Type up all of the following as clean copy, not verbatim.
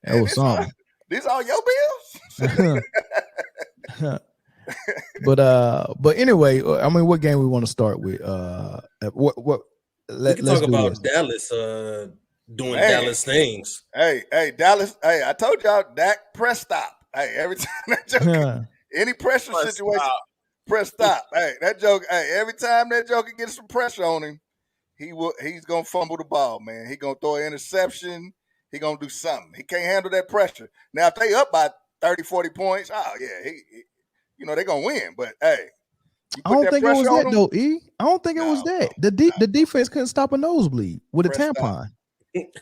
That was something. These all your bills. But anyway, I mean, what game we want to start with? What we can talk about Dallas doing Dallas things. Hey, Dallas. Hey, I told y'all Dak press stop. Hey, every time that joke, any pressure situation, press stop. Hey, that joke. Hey, every time that joker gets some pressure on him, he's gonna fumble the ball, man. He gonna throw an interception. He gonna do something. He can't handle that pressure. Now, if they up by 30, 40 points, oh yeah, he they're gonna win. But hey, I don't think it was that though, E. I don't think it was that. The defense couldn't stop a nosebleed with a tampon. It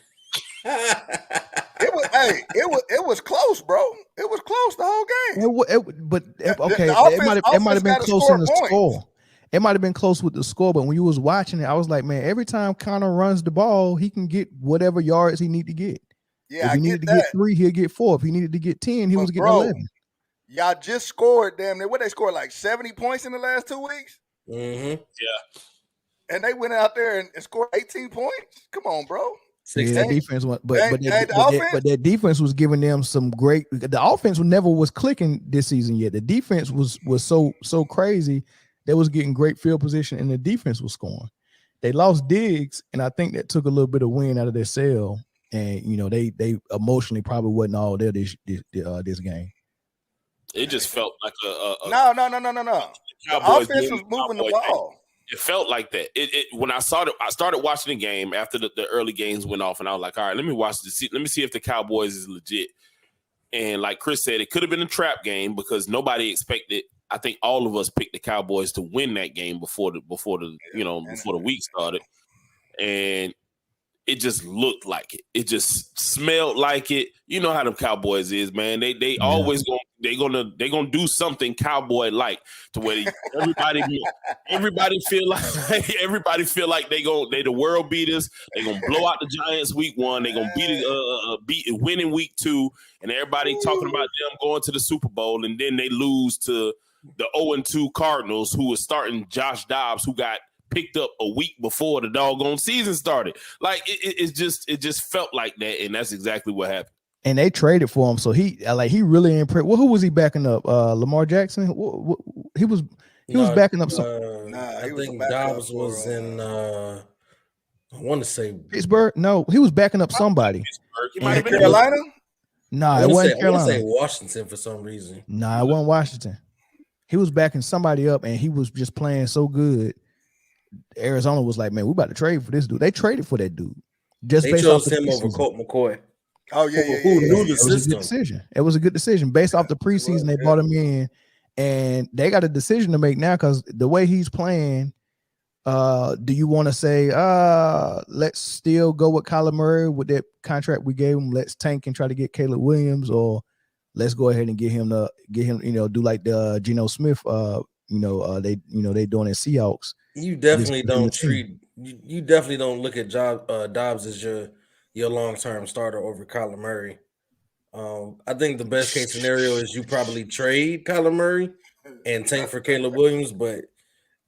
was close, bro. It was close the whole game. It might have been close in the score. It might have been close with the score, but when you was watching it, I was like, man, every time Connor runs the ball, he can get whatever yards he need to get. Yeah, if he needed to get 3, he'll get 4. If he needed to get 10, he was getting 11. Y'all just scored, damn near. What they scored, like 70 points in the last 2 weeks? Mm-hmm. Yeah. And they went out there and scored 18 points? Come on, bro. Yeah, defense went, but that defense was giving them some great. The offense never was clicking this season yet. The defense was so crazy. They was getting great field position, and the defense was scoring. They lost Diggs, and I think that took a little bit of wind out of their sail. And they emotionally probably wasn't all there this game. It just felt like a no. The offense was moving the ball. It felt like that. When I started watching the game after the early games went off, and I was like, all right, let me watch this. Let me see if the Cowboys is legit. And like Chris said, it could have been a trap game because nobody expected. I think all of us picked the Cowboys to win that game before the week started, and it just looked like it. It just smelled like it. You know how the Cowboys is, man. They always gonna do something cowboy like to where everybody feel like they the world beaters. They gonna blow out the Giants week 1. They gonna win in week 2, and everybody talking about them going to the Super Bowl, and then they lose to the 0-2 Cardinals, who was starting Josh Dobbs, who got picked up a week before the doggone season started. Like it just felt like that, and that's exactly what happened. And they traded for him, so he really impressed. Well, who was he backing up? Lamar Jackson. He was backing up some. I think Dobbs was in. I want to say Pittsburgh. No, he was backing up somebody. He might have been Carolina. Nah, it wasn't Carolina. I want to say Washington for some reason. Nah, it wasn't Washington. He was backing somebody up, and he was just playing so good. Arizona was like, man, we about to trade for this dude. They traded for that dude. They chose him over Colt McCoy. Oh yeah. Who knew the system? It was a good decision based off the preseason. They brought him in, and they got a decision to make now because the way he's playing. Do you want to say, let's still go with Kyler Murray with that contract we gave him? Let's tank and try to get Caleb Williams, or let's go ahead and get him, do like the Geno Smith. They doing in Seahawks. You definitely you definitely don't look at Dobbs as your long-term starter over Kyler Murray. I think the best case scenario is you probably trade Kyler Murray and tank for Caleb Williams, but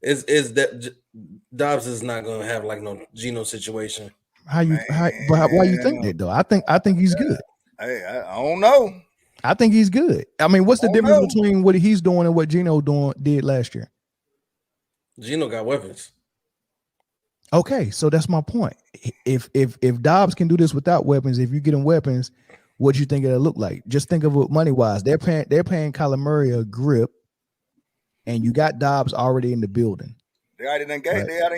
is that Dobbs is not going to have like no Geno situation. Why you think that though? I think he's good. Hey, I don't know. I think he's good. I mean, what's the difference between what he's doing and what Geno did last year? Geno got weapons. Okay, so that's my point. If Dobbs can do this without weapons, if you get him weapons, what do you think it'll look like? Just think of it money wise. They're paying Kyler Murray a grip, and you got Dobbs already in the building. They already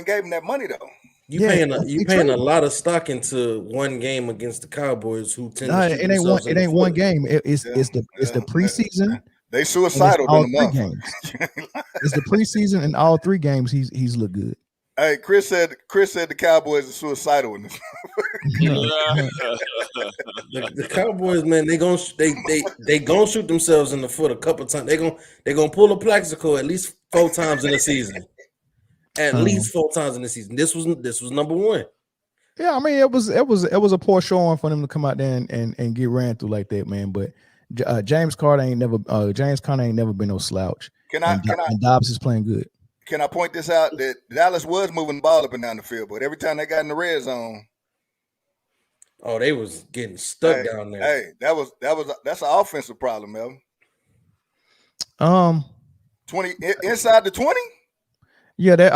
gave him that money though. You paying a lot of stock into one game against the Cowboys, who tend to it ain't one game. It's the preseason. They suicidal in the month. Games. It's the preseason and all 3 games. He's looked good. Hey, Chris said the Cowboys are suicidal in this. The Cowboys, man, they gonna shoot themselves in the foot a couple times. They gonna pull a Plaxico at least 4 times in the season. At least 4 times in the season. This was number 1. Yeah, I mean it was a poor showing for them to come out there and get ran through like that, man. But James Conner ain't never been no slouch. And Dobbs is playing good. Can I point this out that Dallas was moving the ball up and down the field, but every time they got in the red zone, Oh, they was getting stuck down there. Hey, that's an offensive problem, Melvin. 20 inside the 20. Yeah, that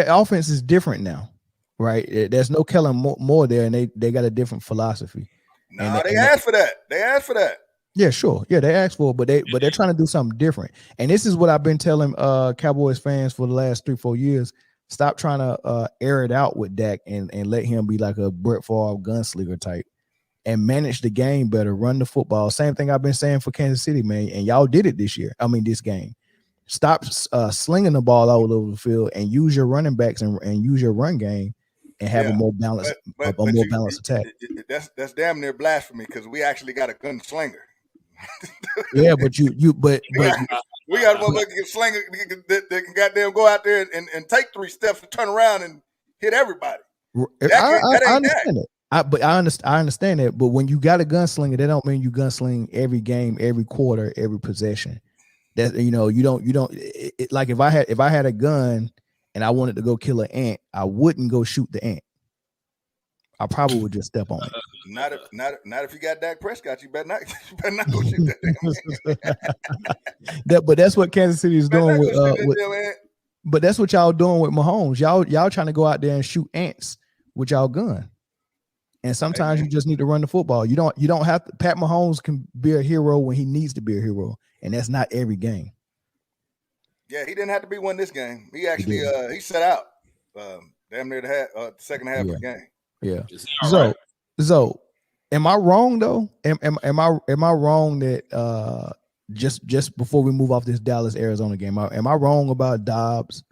offense is different now, right? There's no Kellen Moore there, and they got a different philosophy. No, they asked for that. They asked for that. Yeah, sure. Yeah, they asked for it, but they're trying to do something different. And this is what I've been telling Cowboys fans for the last 3-4 years. Stop trying to air it out with Dak and let him be like a Brett Favre gunslinger type and manage the game better, run the football. Same thing I've been saying for Kansas City, man. And y'all did it this year. I mean, this game. Stop slinging the ball all over the field and use your running backs and use your run game and have a more balanced, balanced attack. That's damn near blasphemy because we actually got a gunslinger. Yeah, but we got a motherfucking slinger that can goddamn go out there and take 3 steps and turn around and hit everybody. I understand it. I understand that. But when you got a gunslinger, that don't mean you gunsling every game, every quarter, every possession. That you don't like if I had a gun and I wanted to go kill an ant, I wouldn't go shoot the ant. I probably would just step on it. Not if you got Dak Prescott. You better not go shoot that damn but that's what Kansas City is doing but that's what y'all doing with Mahomes. Y'all trying to go out there and shoot ants with y'all gun. And sometimes you just need to run the football. You don't have to. Pat Mahomes can be a hero when he needs to be a hero, and that's not every game. Yeah, he didn't have to be one this game. He actually he set out damn near the second half of the game. Yeah. So am I wrong though? Am I wrong that just before we move off this Dallas Arizona game, am I wrong about Dobbs?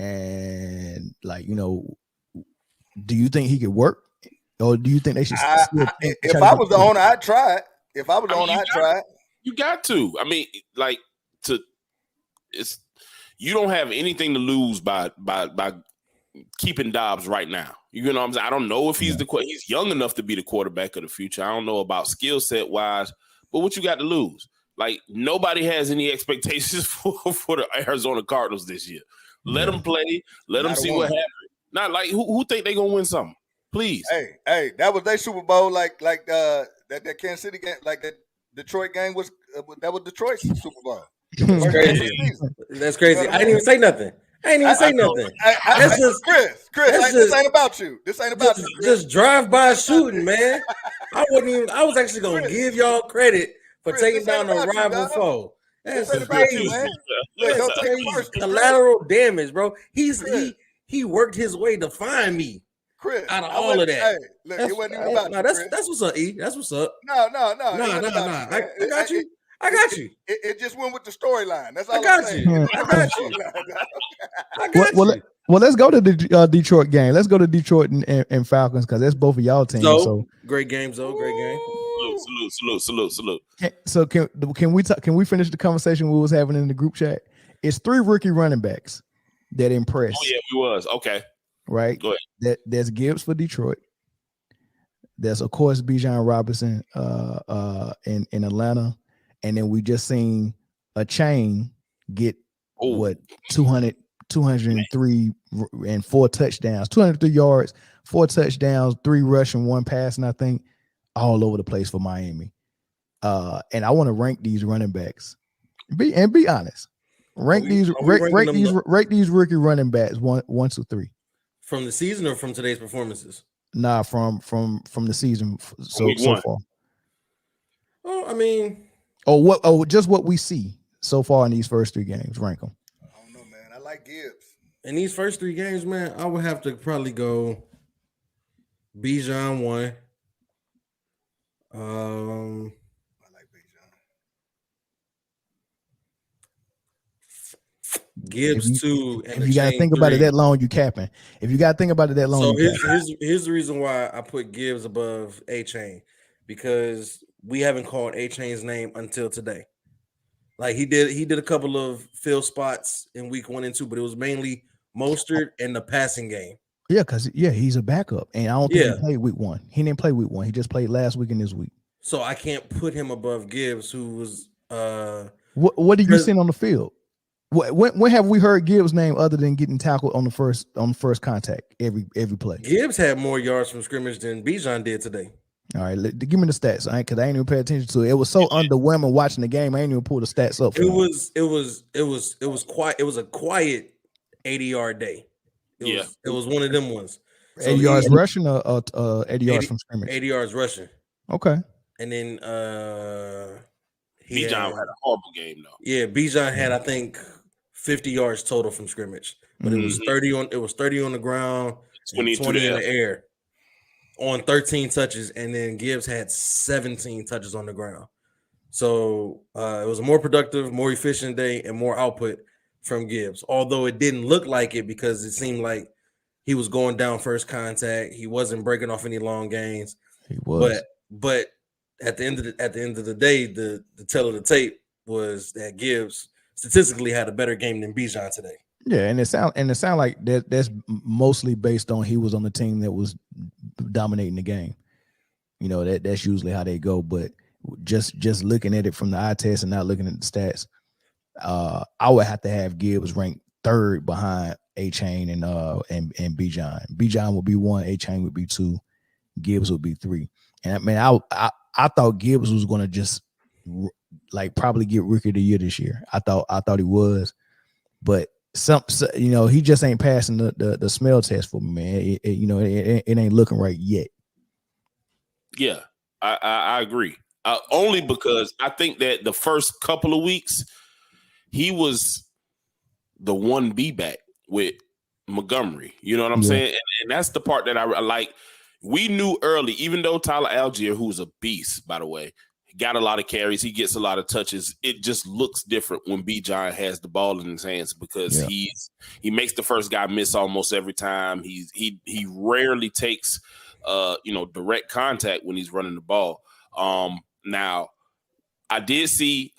And do you think he could work? Or do you think they should? If I was the owner, I'd try it. If I was the owner, I'd try it. You got to. I mean, you don't have anything to lose by keeping Dobbs right now. You know what I'm saying? I don't know if he's he's young enough to be the quarterback of the future. I don't know about skill set wise, but what you got to lose? Like nobody has any expectations for the Arizona Cardinals this year. Let them play. Let them see what happens. Not like who think they're gonna win something. Please. Hey, that was their Super Bowl, like that Kansas City game, like that Detroit game was. That was Detroit's Super Bowl. That's crazy. That's crazy. I didn't even say nothing. Chris, this ain't about you. This ain't about you. Just drive by shooting, man. I was actually gonna give y'all credit for taking down a rival foe. That's crazy, man. That's crazy. Collateral damage, bro. He worked his way to find me. Chris, out of all of that. Hey, look, it wasn't even about you. That's what's up, E. That's what's up. No. I got you. I got you. It just went with the storyline. That's all I got you. Well, let's go to the Detroit game. Let's go to Detroit and Falcons because that's both of y'all teams. So great game, Zoe. Great game. Salute. So can we finish the conversation we was having in the group chat? It's 3 rookie running backs that impressed. Oh yeah, we was okay. Right. Go ahead. There's Gibbs for Detroit. There's of course Bijan Robinson in Atlanta, and then we just seen a chain get 203 and 4 touchdowns, 203 yards, 4 touchdowns, 3 rushing, 1 passing. I think all over the place for Miami. And I want to rank these running backs. Be honest. Rank these rookie running backs 1 to 3. From the season or from today's performances? Nah, from the season so far. Oh, I mean, just what we see so far in these first 3 games. Rank them. I don't know, man. I like Gibbs. In these first 3 games, man, I would have to probably go Bijan 1. I like Bijan. Gibbs 2. If you gotta think about it that long, you capping. If you gotta think about it that long, so here's the reason why I put Gibbs above A-Chain, because we haven't called A-Chain's name until today. Like he did a couple of fill spots in week 1 and 2, but it was mainly Mostert and the passing game. Yeah, because he's a backup, and I don't think he played week 1. He didn't play week 1. He just played last week and this week. So I can't put him above Gibbs, who was What do you see on the field? When have we heard Gibbs' name other than getting tackled on the first contact every play? Gibbs had more yards from scrimmage than Bijan did today. All right, give me the stats, because I ain't even pay attention to it. It was so underwhelming watching the game. I ain't even pull the stats up. It was quiet. It was a quiet 80-yard day. It was one of them ones. So 80 yards rushing or 80 yards from scrimmage? 80 yards rushing. Okay. And then Bijan had a horrible game though. Yeah, Bijan had I think 50 yards total from scrimmage, but it was 30 on the ground, 20 in the air on 13 touches, and then Gibbs had 17 touches on the ground. So it was a more productive, more efficient day, and more output from Gibbs. Although it didn't look like it because it seemed like he was going down first contact. He wasn't breaking off any long gains. He was, but at the end of the day, the tell of the tape was that Gibbs statistically had a better game than Bijan today. Yeah, and it sound like that's mostly based on he was on the team that was dominating the game. That's usually how they go. But just looking at it from the eye test and not looking at the stats, I would have to have Gibbs ranked third behind A-Chain and Bijan. Bijan would be 1, A-Chain would be 2, Gibbs would be 3. And I mean, I thought Gibbs was going to just probably get Rookie of the Year this year. I thought he was, but he just ain't passing the smell test for me, man. It ain't looking right yet. Yeah, I agree. Only because I think that the first couple of weeks he was the 1B back with Montgomery. You know what I'm saying? And that's the part that I like. We knew early, even though Tyler Algier, who's a beast, by the way, got a lot of carries, he gets a lot of touches. It just looks different when Bijan has the ball in his hands because he makes the first guy miss almost every time. He rarely takes direct contact when he's running the ball. Now I did see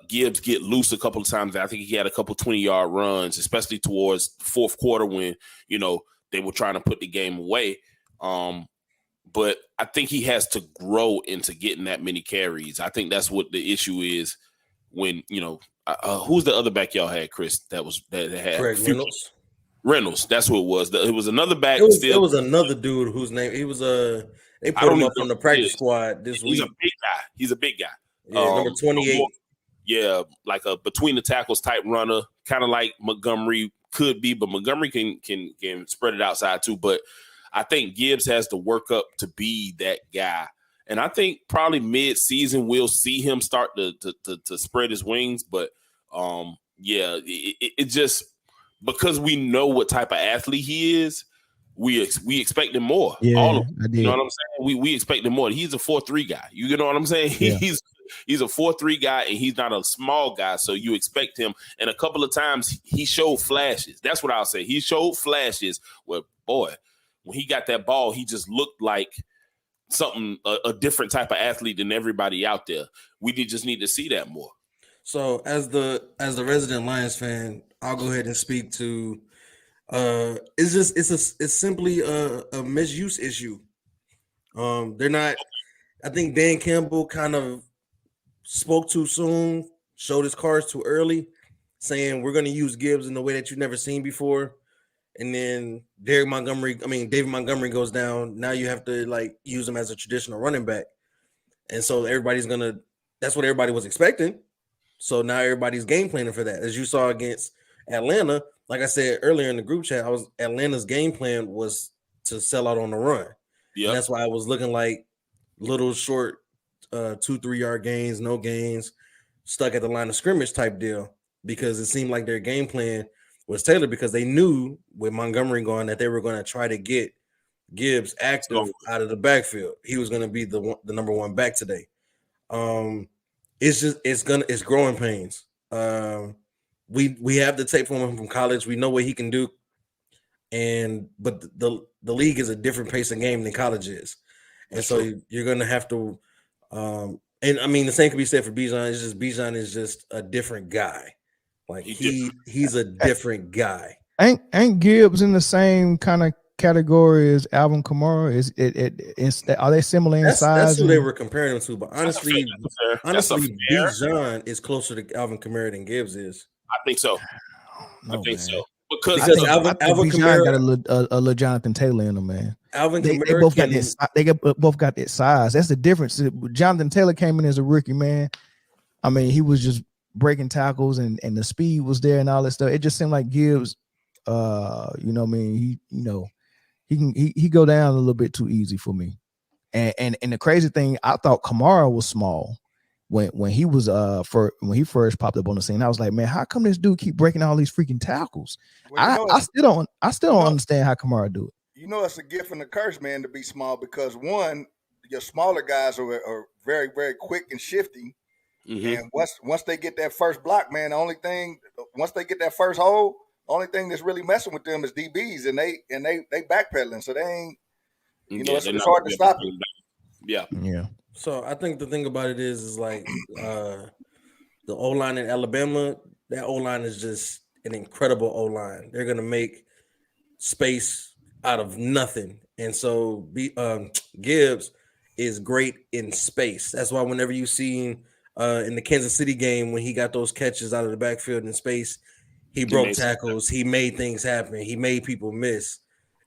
Gibbs get loose a couple of times. I think he had a couple 20-yard runs, especially towards the fourth quarter when they were trying to put the game away. But I think he has to grow into getting that many carries. I think that's what the issue is when, who's the other back y'all had, Chris, that had Craig Reynolds. That's who it was. It was another back. It was another dude whose name he was they put him up on the practice squad this week. He's a big guy. Yeah, number 28. Yeah, like a between the tackles type runner, kind of like Montgomery could be, but Montgomery can spread it outside too. But I think Gibbs has to work up to be that guy. And I think probably mid-season we'll see him start to spread his wings. But, it just – because we know what type of athlete he is, we expect him more. Yeah, all of them. I did. You know what I'm saying? We expect him more. He's a 4-3 guy. You know what I'm saying? Yeah. He's a 4-3 guy, and he's not a small guy, so you expect him. And a couple of times he showed flashes. That's what I'll say. He showed flashes where, boy – when he got that ball, he just looked like a different type of athlete than everybody out there. We just need to see that more. So as the resident Lions fan, I'll go ahead and speak to it's simply a misuse issue. They're not. I think Dan Campbell kind of spoke too soon, showed his cards too early, saying we're going to use Gibbs in a way that you've never seen before. And then David Montgomery goes down. Now you have to use him as a traditional running back. And so that's what everybody was expecting. So now everybody's game planning for that. As you saw against Atlanta, like I said earlier in the group chat, Atlanta's game plan was to sell out on the run. Yeah. That's why I was looking like little short 2-3 yard gains, no gains, stuck at the line of scrimmage type deal, because it seemed like their game plan was tailored because they knew with Montgomery going that they were going to try to get Gibbs active out of the backfield. He was going to be the number one back today. It's growing pains. We have the tape from him from college. We know what he can do. But the league is a different pace of game than college is. And so you're going to have to and I mean the same can be said for Bijan. It's just Bijan is just a different guy. Like he's a different guy. Ain't Gibbs in the same kind of category as Alvin Kamara? Are they similar in size? That's who they were comparing him to. But honestly, Bijan is closer to Alvin Kamara than Gibbs is. I think so. No, I think man. so. Because Alvin Bijan Kamara got a little Jonathan Taylor in him, man. Alvin They Kamara both got this. They both got that size. That's the difference. Jonathan Taylor came in as a rookie, man. I mean, he was just breaking tackles and the speed was there and all that stuff. It just seemed like Gibbs, you know what I mean, he go down a little bit too easy for me. And the crazy thing, I thought Kamara was small when he was when he first popped up on the scene. I was like, man, how come this dude keep breaking all these freaking tackles? Well, I still don't understand how Kamara do it. You know, it's a gift and a curse, man, to be small, because one, your smaller guys are very, very quick and shifty. And once they get that first block, man, once they get that first hole, only thing that's really messing with them is DBs, and they backpedaling, so they ain't. It's hard to stop it. Yeah. So I think the thing about it is like the O-line in Alabama. That O-line is just an incredible O-line. They're gonna make space out of nothing, and so Gibbs is great in space. That's why whenever you see in the Kansas City game when he got those catches out of the backfield in space, he broke tackles, he made things happen, he made people miss.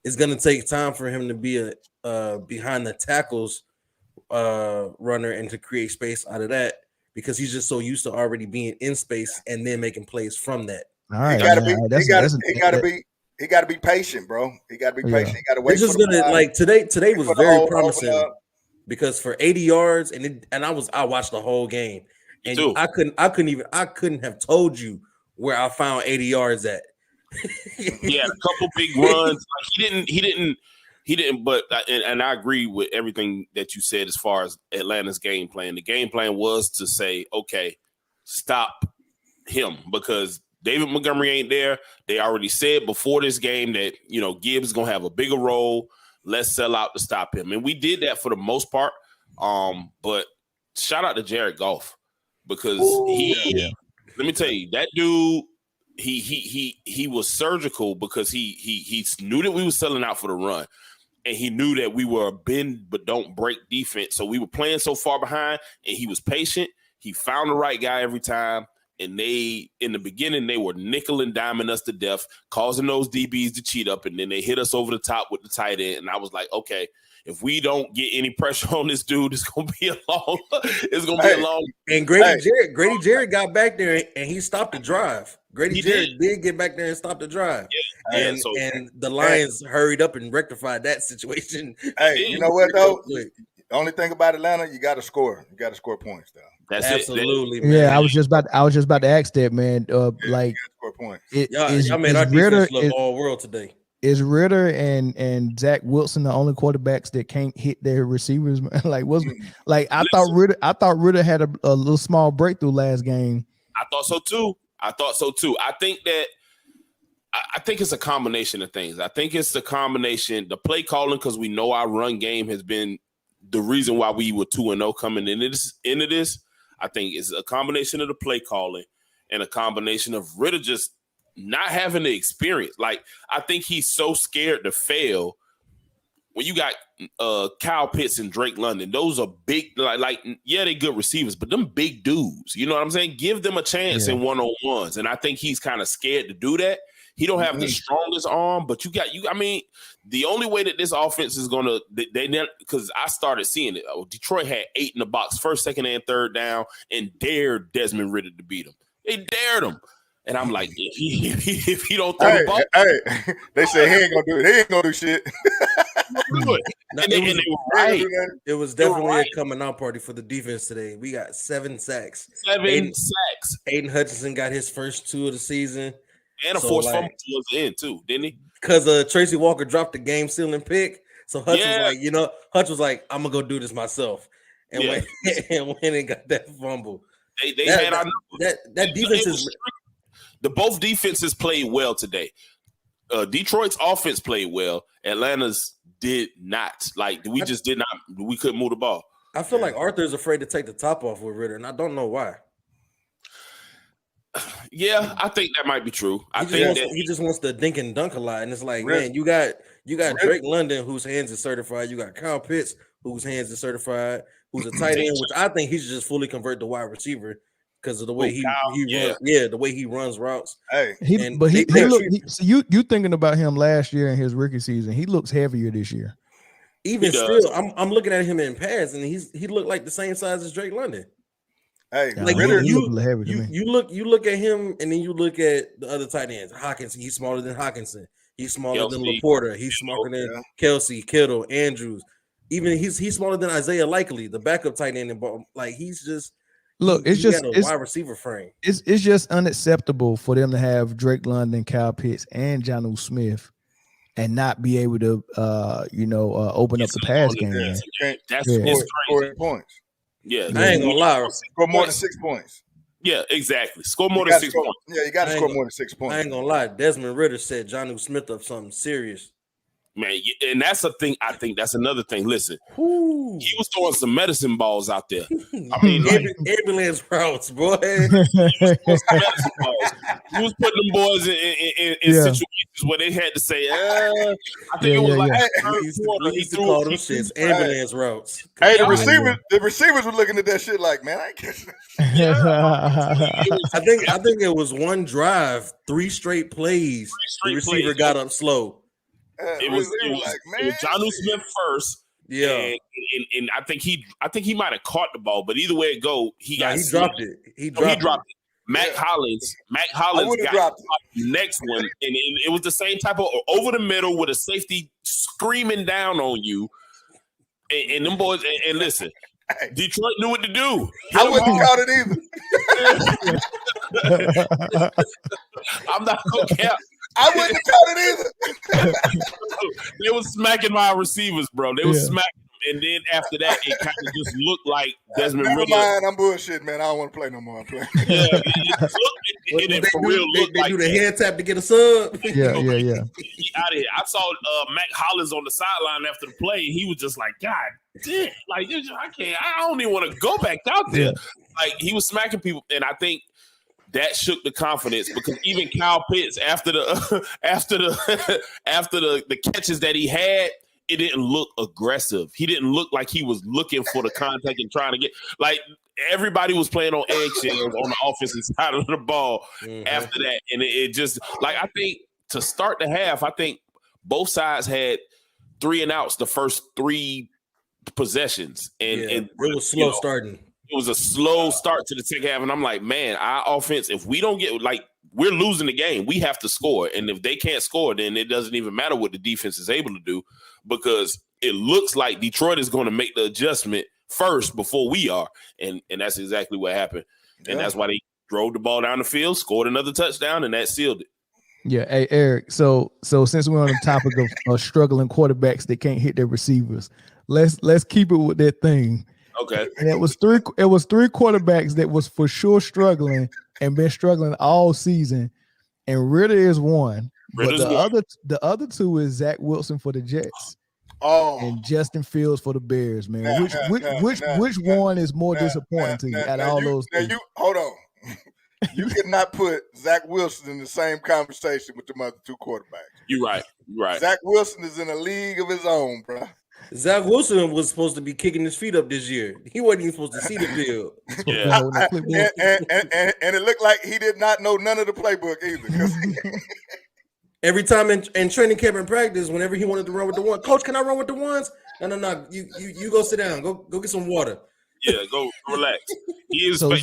It's gonna take time for him to be a behind the tackles runner and to create space out of that, because he's just so used to already being in space and then making plays from that. All right, he gotta be patient, bro. He gotta be patient. He gotta wait. It's just gonna like today was very promising because for 80 yards and I watched the whole game and I couldn't have told you where I found 80 yards at. He had a couple big runs. Like he didn't. But and I agree with everything that you said as far as Atlanta's game plan. The game plan was to say, okay, stop him, because David Montgomery ain't there. They already said before this game that Gibbs is gonna have a bigger role. Let's sell out to stop him, and we did that for the most part. But shout out to Jared Goff, because let me tell you, that dude. He was surgical, because he knew that we were selling out for the run, and he knew that we were a bend but don't break defense. So we were playing so far behind, and he was patient. He found the right guy every time, and in the beginning they were nickel and diming us to death, causing those DBs to cheat up, and then they hit us over the top with the tight end. And I was like, okay, if we don't get any pressure on this dude, it's gonna be a long. And Grady Jarrett got back there and he stopped the drive. Grady Jarrett did get back there and stop the drive. Yeah. And the Lions hurried up and rectified that situation. Hey, you know what though? The only thing about Atlanta, you got to score. You got to score points, though. That's absolutely, man. Yeah, I was just about to ask that, man. Like, score points. Y'all made our defense look all world today. Is Ritter and Zach Wilson the only quarterbacks that can't hit their receivers? I thought Ritter had a little small breakthrough last game. I thought so too. I think it's a combination of things. I think it's the combination, the play calling, because we know our run game has been the reason why we were 2-0 coming into this. I think it's a combination of the play calling and a combination of Ritter just not having the experience. Like, I think he's so scared to fail. When you got Kyle Pitts and Drake London, those are big, they're good receivers, but them big dudes, you know what I'm saying? Give them a chance in one-on-ones. And I think he's kind of scared to do that. He don't have the strongest arm, but the only way that this offense is going to, because I started seeing it. Detroit had 8 in the box, first, second, and third down, and dared Desmond Ridder to beat him. They dared him. And I'm like, if he don't throw the ball, they say he ain't gonna do it. He ain't gonna do shit. It was definitely a coming out party for the defense today. We got 7 sacks. Aiden Hutchinson got his first 2 of the season, and a forced fumble towards the end too, didn't he? Because Tracy Walker dropped the game-sealing pick. So Hutch was like, I'm gonna go do this myself, and went and got that fumble. They had that defense is. Both defenses played well today. Detroit's offense played well. Atlanta's did not. We just did not. We couldn't move the ball. I feel like Arthur's afraid to take the top off with Ritter, and I don't know why. Yeah, I think that might be true. He just wants to dink and dunk a lot, and it's like, man, you got Drake London, whose hands is certified. You got Kyle Pitts, whose hands is certified, who's a tight end, which I think he should just fully convert to wide receiver. because of the way he runs. Yeah, the way he runs routes. Hey, so you thinking about him last year in his rookie season? He looks heavier this year. Even still, I'm looking at him in pads, and he looked like the same size as Drake London. Hey, like you look at him, and then you look at the other tight ends. Hawkinson, he's smaller than Hawkinson. He's smaller than Laporta. He's smaller than Kelsey, Kittle, Andrews. Even he's smaller than Isaiah Likely, the backup tight end. Like he's just it's wide receiver frame. It's just unacceptable for them to have Drake London, Kyle Pitts, and Jonnu Smith, and not be able to open up the pass game. That's crazy points. Yeah, I ain't gonna lie. Score more than 6 points. Yeah, exactly. Score more than 6 points. Yeah, you got to score more than 6 points. I ain't gonna lie. Desmond Ridder set Jonnu Smith up something serious. Man, and that's a thing. I think that's another thing. Listen, he was throwing some medicine balls out there. I mean, ambulance routes, boy. He was putting them boys in situations where they had to say, I think it was he used to call them shits ambulance routes. Hey, the receivers were looking at that shit like, man, I ain't catching that. I think it was one drive, 3 straight plays. The receiver got up slow. It was Jonnu Smith first. Yeah, and I think he might have caught the ball, but either way it go, he dropped it. He dropped it. Mac Hollins got the next one, and it was the same type of over the middle with a safety screaming down on you, and them boys. And listen, Detroit knew what to do. I wouldn't have caught it either. I'm not gonna count. I wouldn't have caught it either. They was smacking my receivers, bro. They was smacking them. And then after that, it kind of just looked like Desmond Ridder. Never mind, I'm bullshitting, man. I don't want to play no more. They do the hand tap to get a sub. Yeah. Out of here. I saw Mac Hollins on the sideline after the play, and he was just like, God damn, like I don't even want to go back out there. Like he was smacking people, and I think that shook the confidence because even Kyle Pitts after the catches that he had, it didn't look aggressive. He didn't look like he was looking for the contact and trying to get like everybody was playing on eggshells on the offensive side of the ball after that. And it just like I think to start the half, I think both sides had 3 and outs the first 3 possessions. And it was slow starting. It was a slow start to the second half, and I'm like, man, our offense, if we don't get, like, we're losing the game. We have to score, and if they can't score, then it doesn't even matter what the defense is able to do because it looks like Detroit is going to make the adjustment first before we are, and that's exactly what happened, and that's why they drove the ball down the field, scored another touchdown, and that sealed it. Yeah, hey, Eric, so since we're on the topic of struggling quarterbacks that can't hit their receivers, let's keep it with that thing. Okay. And it was 3 quarterbacks that was for sure struggling and been struggling all season. And Ridder is one. But the other 2 is Zach Wilson for the Jets. And Justin Fields for the Bears, man. Which one is more disappointing to you out of all those 3? Hold on. You cannot put Zach Wilson in the same conversation with the other 2 quarterbacks. You're right. Zach Wilson is in a league of his own, bro. Zach Wilson was supposed to be kicking his feet up this year. He wasn't even supposed to see the field. And it looked like he did not know none of the playbook either. Every time in training camp and practice, whenever he wanted to run with the one, Coach, can I run with the ones? No. You go sit down. Go get some water. Yeah, go relax. He is so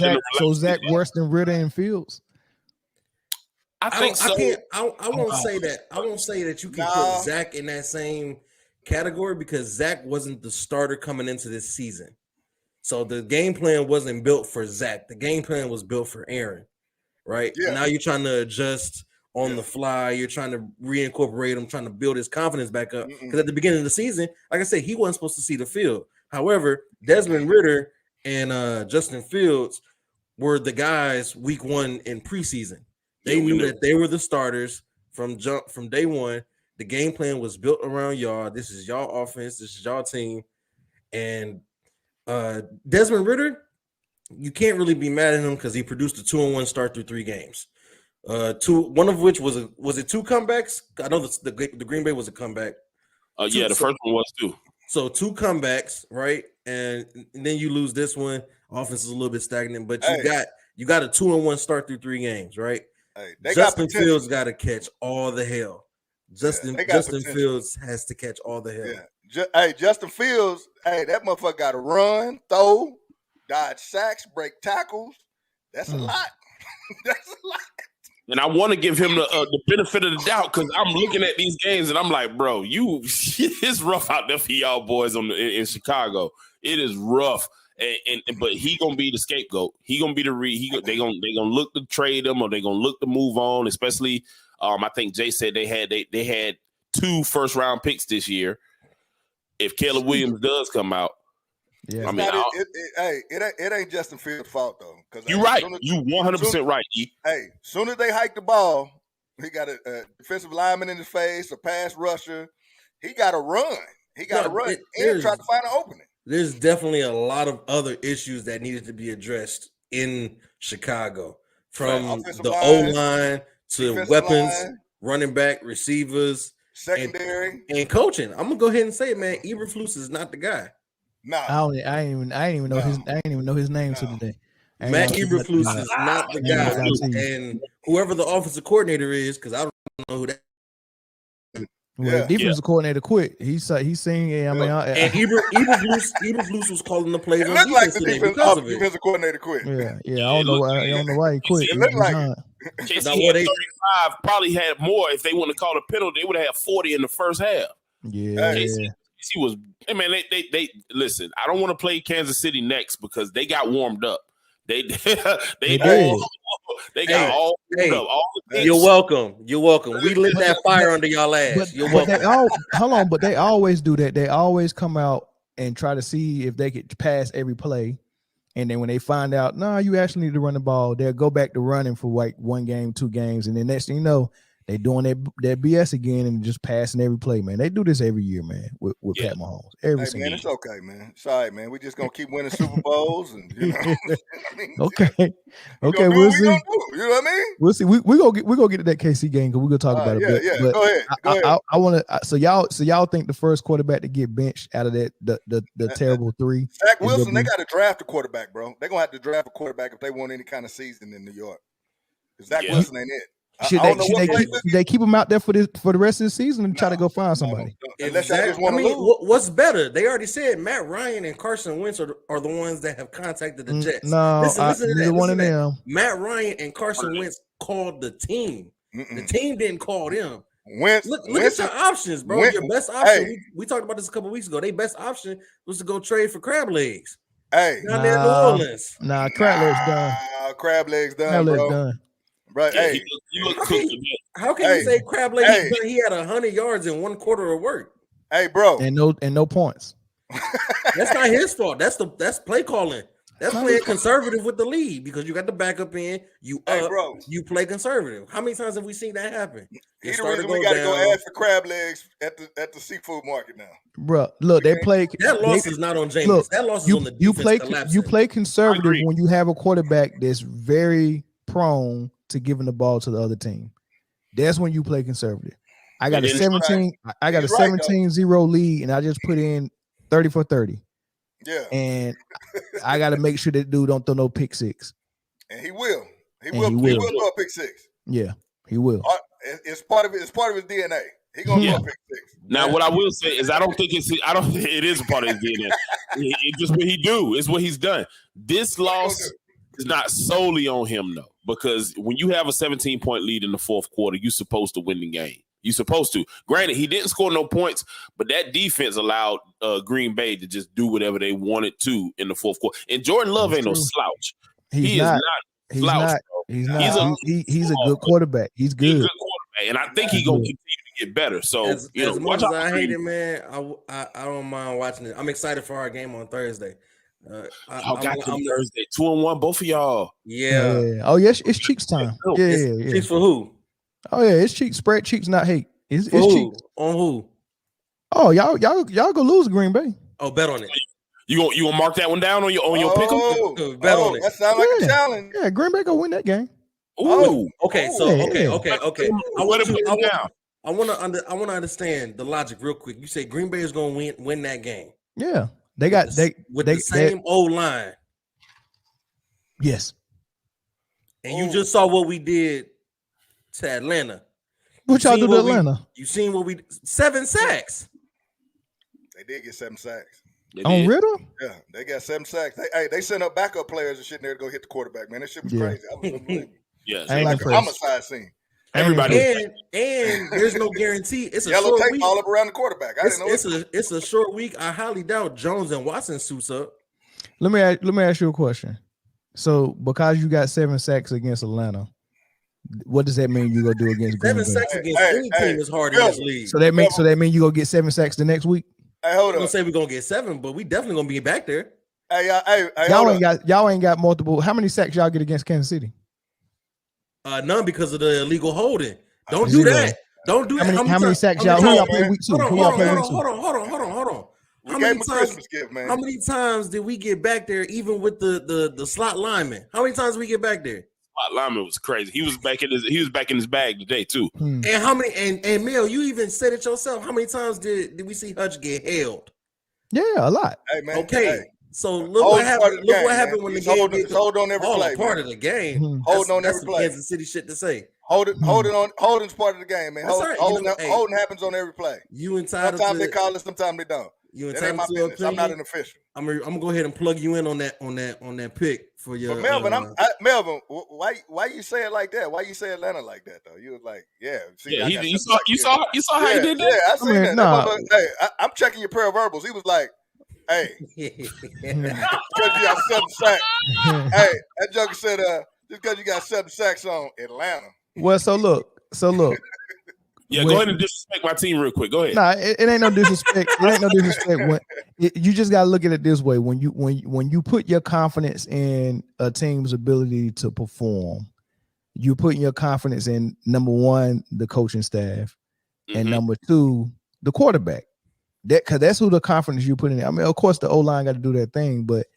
Zach worse than Ridder and Fields. I think so. I won't say that. I won't say that you can put Zach in that same category because Zach wasn't the starter coming into this season. So the game plan wasn't built for Zach. The game plan was built for Aaron, right? Yeah. Now you're trying to adjust on the fly. You're trying to reincorporate him, trying to build his confidence back up. Because at the beginning of the season, like I said, he wasn't supposed to see the field. However, Desmond Ridder and Justin Fields were the guys week 1 in preseason. They knew that they were the starters from day one. The game plan was built around y'all. This is y'all offense. This is y'all team. And Desmond Ridder, you can't really be mad at him because he produced a 2-1 start through 3 games. One of which was it 2 comebacks? I know the Green Bay was a comeback. The first one was 2. So 2 comebacks, right? And then you lose this one. Offense is a little bit stagnant, but You got a 2-1 start through 3 games, right? Hey, Justin Fields got to catch all the hell. Justin Fields has to catch all the hell. Yeah. Justin Fields, that motherfucker got to run, throw, dodge sacks, break tackles. That's a lot. That's a lot. And I want to give him the benefit of the doubt because I'm looking at these games and I'm like, bro, it's rough out there for y'all boys in Chicago. It is rough. But he gonna be the scapegoat. He gonna be they gonna look to trade him or they gonna look to move on. Especially, I think Jay said they had 2 first-round picks this year. If Caleb Williams does come out, yeah, I mean, it ain't Justin Fields' fault though. You're right. You 100% right. Soon as they hike the ball, he got a defensive lineman in his face, a pass rusher. He got to run. He got to run and try to find an opening. There's definitely a lot of other issues that needed to be addressed in Chicago, from the O-line to weapons, running back, receivers, secondary, and coaching. I'm gonna go ahead and say it, man. Eberflus is not the guy. No, I didn't even know his name to today. Matt Eberflus is not the guy, and whoever the offensive coordinator is, because I don't know who that. Well, the defensive coordinator quit. He's saying, and Eberflus was calling the plays. It looked like the defensive coordinator quit. Yeah. I don't know why he quit. It looked like it. 35 probably had more. If they wouldn't have called a penalty, they would have had 40 in the first half. Yeah. He was. Hey man, they listen. I don't want to play Kansas City next because they got warmed up. They got all warmed up. You're welcome. We lit that fire under y'all ass. You're welcome. But they always do that. They always come out and try to see if they could pass every play. And then when they find out, you actually need to run the ball, they'll go back to running for like 1 game, 2 games. And then next thing you know, they doing their BS again and just passing every play, man. They do this every year, man, with Pat Mahomes. Every single year. It's okay, man. It's all right, man. We're just gonna keep winning Super Bowls, and okay, we'll see. You know what I mean? We'll see. We gonna get to that KC game because we're gonna talk about it. Yeah. Go ahead. I want to. So y'all think the first quarterback to get benched out of that the terrible 3? Zach Wilson. They got to draft a quarterback, bro. They're gonna have to draft a quarterback if they want any kind of season in New York. Zach Wilson ain't it. Should they keep him out there for the rest of the season and try to go find somebody? What's better? They already said Matt Ryan and Carson Wentz are the ones that have contacted the Jets. Neither one of them. Matt Ryan and Carson Wentz called the team. The team didn't call them. Look at your options, bro. Your best option. We talked about this a couple weeks ago. Their best option was to go trade for crab legs. Down there in New Orleans. Crab legs done. Crab legs done, bro. Right, how can you say crab legs? He had 100 yards in 1 quarter of work. Hey, bro, and no points. That's not his fault. That's play calling. That's playing conservative with the lead because you got the backup in. You play conservative. How many times have we seen that happen? He's the reason we got to go ask for crab legs at the seafood market now. Bro, look, they play. That loss is not on Jameis. That loss is on the defense. You play conservative when you have a quarterback that's very prone to giving the ball to the other team. That's when you play conservative. I got a 17-0 lead, and I just put in 30 for 30. Yeah. And I got to make sure that dude don't throw no pick 6. And he will. He will throw a pick 6. Yeah, he will. It's part of his DNA. He gonna throw a pick 6. Now, what I will say is, it is a part of his DNA. It's just what he do. It's what he's done. This loss is not solely on him, though. Because when you have a 17-point lead in the 4th quarter, you're supposed to win the game. You're supposed to. Granted, he didn't score no points, but that defense allowed Green Bay to just do whatever they wanted to in the 4th quarter. And Jordan Love ain't no slouch. He's not slouch. He's a good quarterback. He's good. He's a good quarterback, and I think he's gonna continue to get better. So as much as I hate it, man, I don't mind watching it. I'm excited for our game on Thursday. Y'all got them Thursday 2-1, both of y'all. Yeah. Oh yes, it's Cheeks time. Yeah. Cheeks for who? Oh yeah, it's Cheeks. Spread Cheeks, not hate. It's Cheeks on who? Oh y'all go lose Green Bay. Oh, bet on it. You gonna mark that one down on your pick 'em? Bet on it. That sounds like a challenge. Yeah, Green Bay gonna win that game. Ooh. Okay. I want to understand the logic real quick. You say Green Bay is gonna win that game. Yeah. They got the same O line. Yes. And you just saw what we did to Atlanta. What y'all do to Atlanta? You seen what 7 sacks. They did get 7 sacks. On Ritter? Yeah, they got 7 sacks. They sent up backup players and shit in there to go hit the quarterback, man. That shit was crazy. I was unbelievable. Yeah, it's like a homicide scene. Everybody and there's no guarantee. It's a yellow short tape week. all up around the quarterback. It's a short week. I highly doubt Jones and Watson suits up. Let me ask you a question. So because you got 7 sacks against Atlanta, what does that mean you gonna do against Green Bay? 7 sacks against any team is hard in this league. So that means you gonna get 7 sacks the next week? Hey, hold on. I'm gonna say we're gonna get 7, but we definitely gonna be back there. Y'all ain't got multiple. How many sacks y'all get against Kansas City? None because of the illegal holding. Don't do that. Don't do that. How many sacks y'all? Who y'all play week 2? Hold on. How many times did we get back there, even with the slot lineman? How many times did we get back there? Slot lineman was crazy. He was back in his bag today too. And how many? And Mel, you even said it yourself. How many times did we see Hutch get held? Yeah, a lot. Hey, man, okay. So look what happened. Look what happened when the game gets hold on every play. Part of the game. Holding on every play. Kansas City shit to say. Holding's part of the game, man. Holding happens on every play. You entitled. Sometimes they call it, sometimes they don't. You that ain't my business. I'm not an official. I'm gonna go ahead and plug you in on that pick for your. But Melvin, Melvin, why you say it like that? Why you say Atlanta like that though? You was like, yeah. See, you saw how he did that. Yeah, I seen that. Hey, I'm checking your paraverbals. He was like, hey, because you got 7 sacks. Hey, that joker said, just because you got 7 sacks on Atlanta. Well, so look. Yeah, go ahead and disrespect my team real quick. Go ahead. Nah, it ain't no disrespect. It ain't no disrespect. You just gotta look at it this way: when you put your confidence in a team's ability to perform, you put your confidence in number 1, the coaching staff, and number 2, the quarterback. Because that's who the confidence you put in. I mean, of course, the O-line got to do their thing, but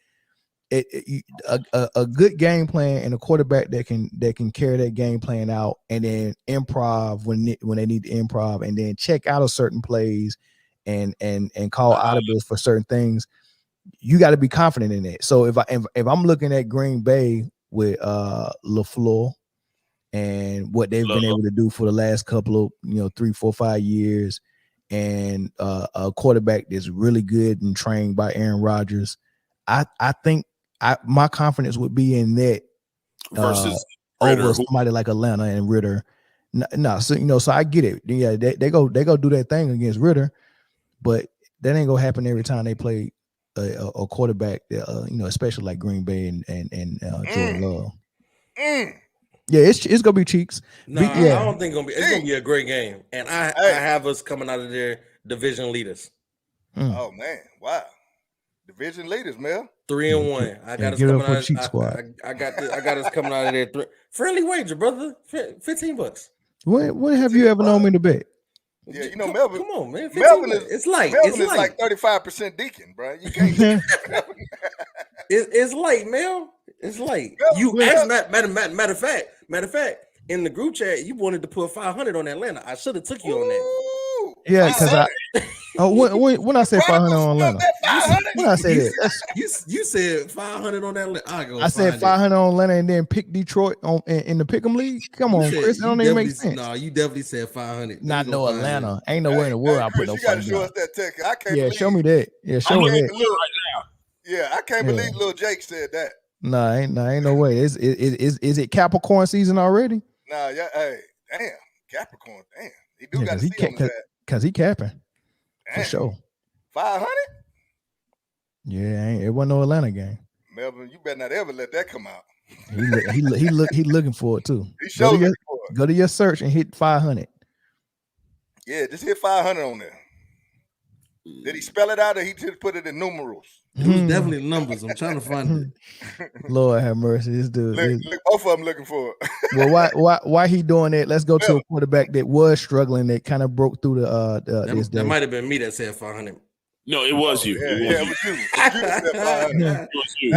a good game plan and a quarterback that can carry that game plan out and then improv when they need to improv and then check out of certain plays and call audibles for certain things. You got to be confident in that. So if I'm looking at Green Bay with LaFleur and what they've been able to do for the last couple of 3, 4, 5 years, and a quarterback that's really good and trained by Aaron Rodgers, I think my confidence would be in that versus over somebody like Atlanta and Ritter. No, so I get it. Yeah, they go do that thing against Ritter, but that ain't gonna happen every time they play a quarterback, especially like Green Bay and Jordan Love. Yeah, it's gonna be cheeks. No, I don't think it's gonna be a great game, and I have us coming out of there division leaders. Oh man, wow, division leaders, Mel. 3-1. I got us coming out. I got us coming out of there. Friendly wager, brother. $15. When have you ever known me to bet? Yeah, Melvin. Come on, man. Melvin it's light. Melvin is like 35% deacon, bro. You can't. It's light, Mel. It's light. You asked matter of fact, in the group chat, you wanted to put 500 on Atlanta. I should have took you on that. Yeah, because when I say 500 on Atlanta, when I say that, you said 500 on that. I said 500 on Atlanta and then pick Detroit in the Pick'em League. Come on, Chris, that don't even make sense. No, you definitely said 500. Not no Atlanta. Ain't nowhere in the world I put no 500. You gotta show us that ticket. I can't. Yeah, show me that. Yeah, show me that. Right now. Yeah, I can't believe Lil Jake said that. Nah, ain't no way. Is it Capricorn season already? Nah, yeah. Hey, damn, Capricorn. Damn, he do got to see on that. Cause he capping. For sure. 500? Yeah, it wasn't no Atlanta game. Melvin, you better not ever let that come out. He looking for it too. He showed me for it. Go to your search and hit 500. Yeah, just hit 500 on there. Did he spell it out or he just put it in numerals? It was definitely numbers. I'm trying to find it. Lord have mercy, this dude. Look, both of them looking for it. Well, why he doing that? Let's go to a quarterback that was struggling that kind of broke through that might have been me that said 500. No, it was you. It was you. It was you.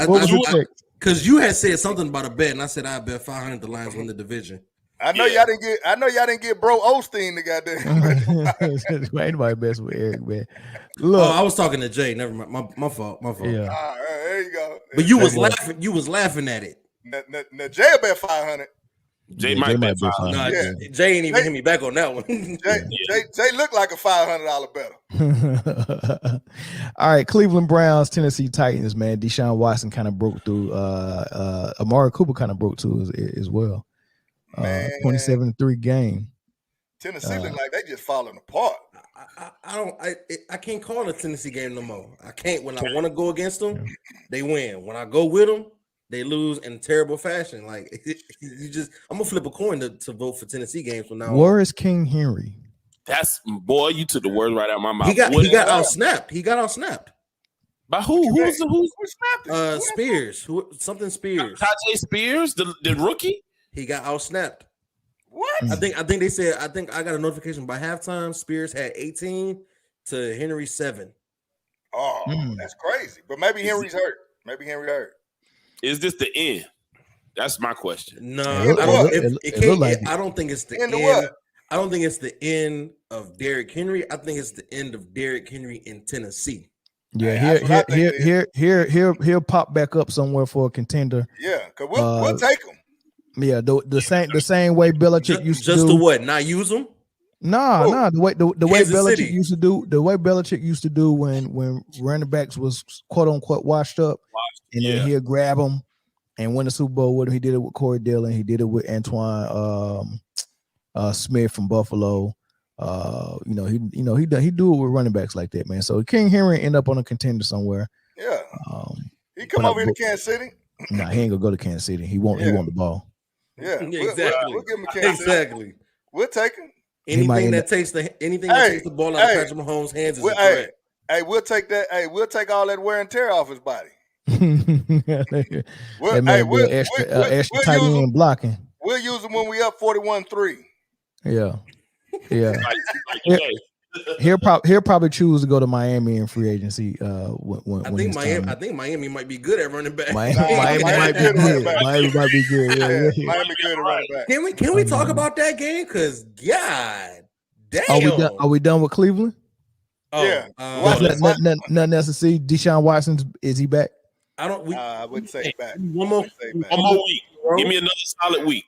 What was your text? Because you had said something about a bet, and I said I bet 500 the Lions win the division. I know y'all didn't get Bro Osteen the goddamn. Ain't nobody mess with Eric, man. Look, I was talking to Jay. Never mind. My fault. Yeah. There you go. But you was laughing. You was laughing at it. Now Jay bet 500. Jay might bet 500. Nah, Jay ain't even hit me back on that one. Jay looked like a $500 better. All right, Cleveland Browns, Tennessee Titans, man. Deshaun Watson kind of broke through. Amari Cooper kind of broke through as well. 27-3 game. Tennessee look like they just falling apart. I can't call a Tennessee game no more. I can't. When I want to go against them, they win. When I go with them, they lose in terrible fashion. Like I'm gonna flip a coin to vote for Tennessee games from now on. Where is King Henry? That's boy, you took the word right out of my mouth. He got out snapped. He got out snapped. By who? Who snapped him? Spears. Something Spears. Tajay Spears, the rookie. He got out snapped. What? I think they said. I think I got a notification by halftime. Spears had 18 to Henry 7. Oh, that's crazy. But maybe Henry's hurt. Is this the end? That's my question. No, I don't think it's the end. What? I don't think it's the end of Derrick Henry. I think it's the end of Derrick Henry in Tennessee. Yeah, he'll pop back up somewhere for a contender. Yeah, because we'll take him. Yeah, the same way Belichick used to do. Just to what? Not use him? No. The way Belichick used to do. The way Belichick used to do when running backs was quote unquote washed up, and then he'll grab them and win the Super Bowl with him. He did it with Corey Dillon. He did it with Antoine Smith from Buffalo. He do it with running backs like that, man. So King Henry end up on a contender somewhere. Yeah. He come over here to Kansas City. Nah, he ain't gonna go to Kansas City. He want the ball. Yeah, exactly. We'll give him a Kansas City. We'll take him. Anything that takes the ball out of Patrick Mahomes' hands is a threat. Hey, we'll take that. Hey, we'll take all that wear and tear off his body. That man extra tight end blocking. We'll use him when we up 41-3. Yeah. He'll probably choose to go to Miami in free agency. I think Miami might be good at running back. Miami might be good. Miami might be good. Yeah. Miami good at running back. Can we talk about that game? Because God damn, are we done with Cleveland? Yeah. Nothing else to see. Deshaun Watson, is he back? I wouldn't say back. One more week. Give me another solid week.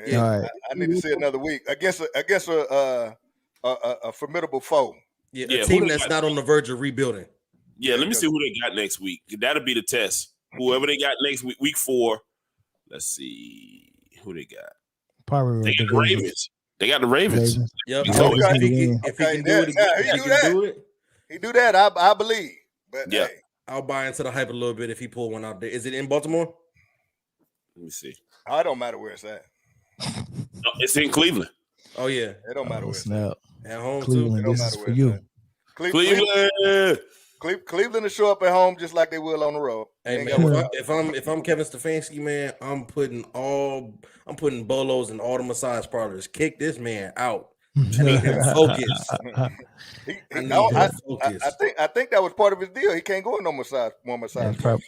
Yeah, all right. I need to see another week against a formidable foe. Yeah, a team that's not on the verge of rebuilding. Yeah, let me see who they got next week. That'll be the test. Whoever they got next week, week 4. Let's see who they got. Probably they got the Ravens. They got the Ravens. Yep. If he can do it, he do that. I believe. But yeah, I'll buy into the hype a little bit if he pull one out there. Is it in Baltimore? Let me see. It don't matter where it's at. No, it's in Cleveland. Oh yeah, it don't matter where it's at home Cleveland, too. This is for you. Cleveland will show up at home just like they will on the road. Hey man, if I'm Kevin Stefanski, man, I'm putting bolos in all the massage parlors. Kick this man out. I need him focused. I think that was part of his deal. He can't go in no massage.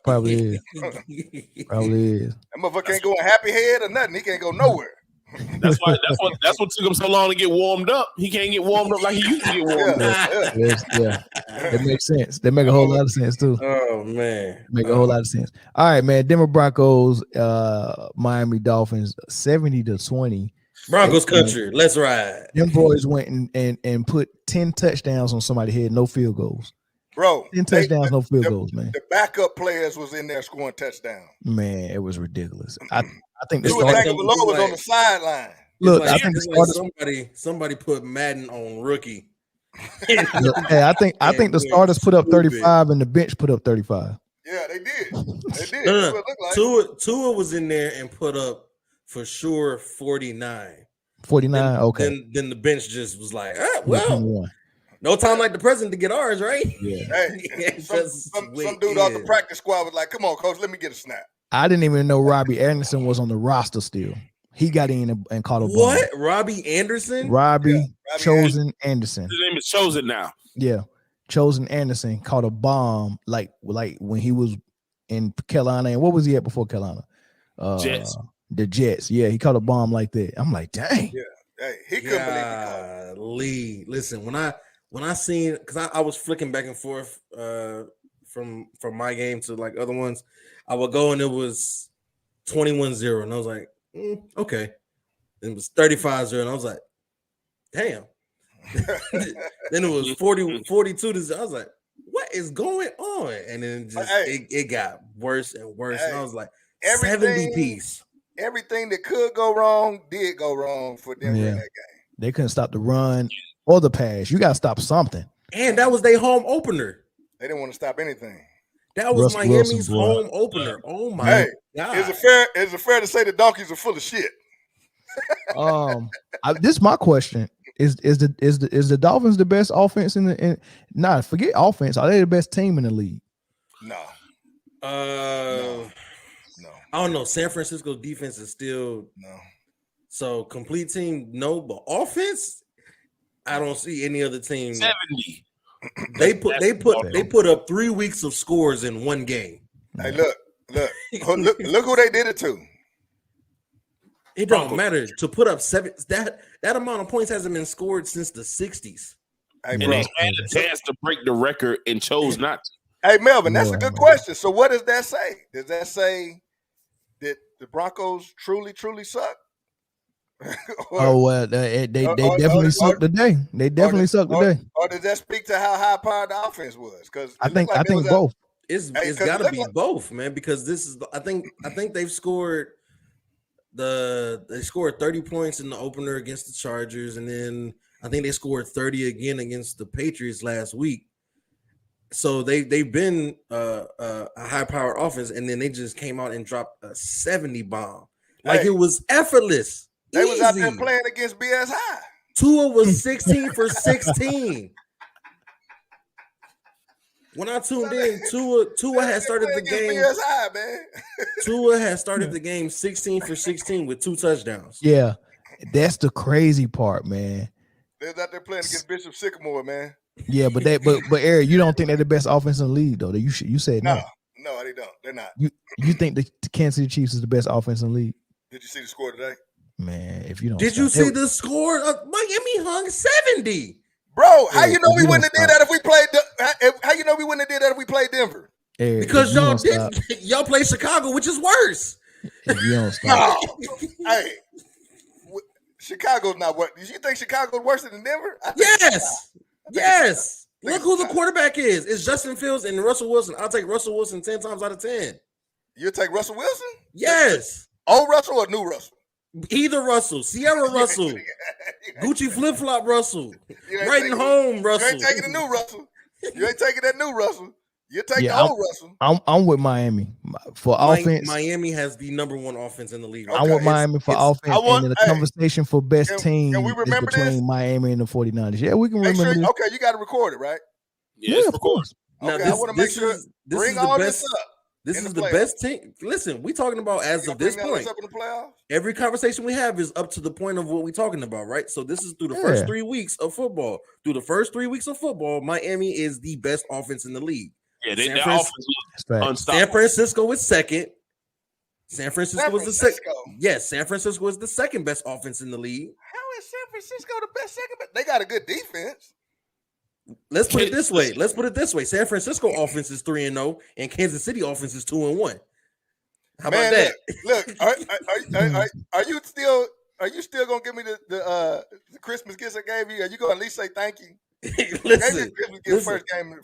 Probably is. Probably is. That motherfucker can't go in happy head or nothing. He can't go nowhere. That's what took him so long to get warmed up. He can't get warmed up like he used to get warmed up. Yeah. That makes sense. That make a whole lot of sense too. Oh man. Make a whole lot of sense. All right, man. Denver Broncos, Miami Dolphins, 70-20. Broncos country. Let's ride. Them boys went and put 10 touchdowns on somebody's head, no field goals. Bro, 10 touchdowns, no field goals, man. The backup players was in there scoring touchdowns. Man, it was ridiculous. I think the starter was on the sideline. Look, I think the somebody put Madden on rookie. I think the starters put up 35 and the bench put up 35. Yeah, they did. Tua was in there and put up for sure 49. 49, okay. Then the bench just was like, no time like the present to get ours, right? Yeah. Hey, some dude off the practice squad was like, "Come on, coach, let me get a snap." I didn't even know Robbie Anderson was on the roster still. He got in and caught a ball. What? Robbie Anderson? Robbie Chosen Anderson. His name is Chosen now. Yeah. Chosen Anderson caught a bomb like when he was in Carolina. And what was he at before Carolina? Jets. The Jets. Yeah, he caught a bomb like that. I'm like, dang. Yeah. Hey, he couldn't believe he caught. Lee. Listen, when I seen, because I was flicking back and forth from my game to like other ones, I would go and it was 21-0. And I was like, okay. It was 35-0. And I was like, damn. Then it was 42-0. I was like, what is going on? And then just it got worse and worse. And I was like, 70 piece. Everything that could go wrong did go wrong for Denver in that game. They couldn't stop the run or the pass. You got to stop something. And that was their home opener. They didn't want to stop anything. That was Miami's home opener. Oh my God. Is it fair to say the Donkeys are full of shit? This is my question. Is the Dolphins the best offense forget offense. Are they the best team in the league? No. No. I don't know. San Francisco defense is still no. So complete team, no, but offense, I don't see any other team. 70. They put up 3 weeks of scores in one game. Hey, look who they did it to. It don't matter to put up 7. That amount of points hasn't been scored since the 60s. Hey, and they had a chance to break the record and chose not to. Hey, Melvin, that's a good question. So what does that say? Does that say that the Broncos truly suck? They definitely sucked today. They definitely sucked today. Or does that speak to how high powered the offense was? Because I think both. It's got to be both, man. Because this is I think they've scored they scored 30 points in the opener against the Chargers, and then I think they scored 30 again against the Patriots last week. So they've been a high powered offense, and then they just came out and dropped a 70 bomb. Like it was effortless. They was out there playing against BS High. Tua was 16 for 16. When I tuned in, Tua had started the game. BS High, man. Tua had started the game 16 for 16 with 2 touchdowns. Yeah, that's the crazy part, man. They was out there playing against Bishop Sycamore, man. Yeah, but Eric, you don't think they're the best offense in the league, though? You said no. No, they don't. They're not. You think the Kansas City Chiefs is the best offense in the league? Did you see the score today? Man, if you don't, did you see the score? Miami hung 70. Bro, how you know we wouldn't have did that if we played? How you know we wouldn't have did that if we played Denver? Because y'all didn't. Y'all played Chicago, which is worse. If you don't stop. Hey, Chicago's not what? Did you think Chicago's worse than Denver? Yes. Look who the quarterback is. It's Justin Fields and Russell Wilson. I'll take Russell Wilson 10 times out of 10. You'll take Russell Wilson? Yes. Old Russell or new Russell? Either Russell. Sierra Russell. Gucci flip-flop Russell. Writing home Russell. You ain't taking the new Russell. You ain't taking that new Russell. You take the old Russell. I'm with Miami for offense. Miami has the number 1 offense in the league. Okay. I want Miami for offense. And in the conversation for best team can we remember is between Miami and the 49ers. Yeah, we can remember this. Okay, you got to record it, right? Yeah, of course. Okay, now I want to make sure bring all this up. This is the best team. Listen, we talking about as of this point. Up in the playoffs? Every conversation we have is up to the point of what we're talking about, right? So this is through the first 3 weeks of football. Through the first 3 weeks of football, Miami is the best offense in the league. Yeah, their offense is unstoppable. San Francisco is second. San Francisco was the second. Yes, San Francisco is the second best offense in the league. How is San Francisco the best second? They got a good defense. Let's put it this way. San Francisco offense is 3-0, and Kansas City offense is 2-1. How about that? Look, are you still gonna give me the Christmas gifts I gave you? Are you gonna at least say thank you? Listen, first game.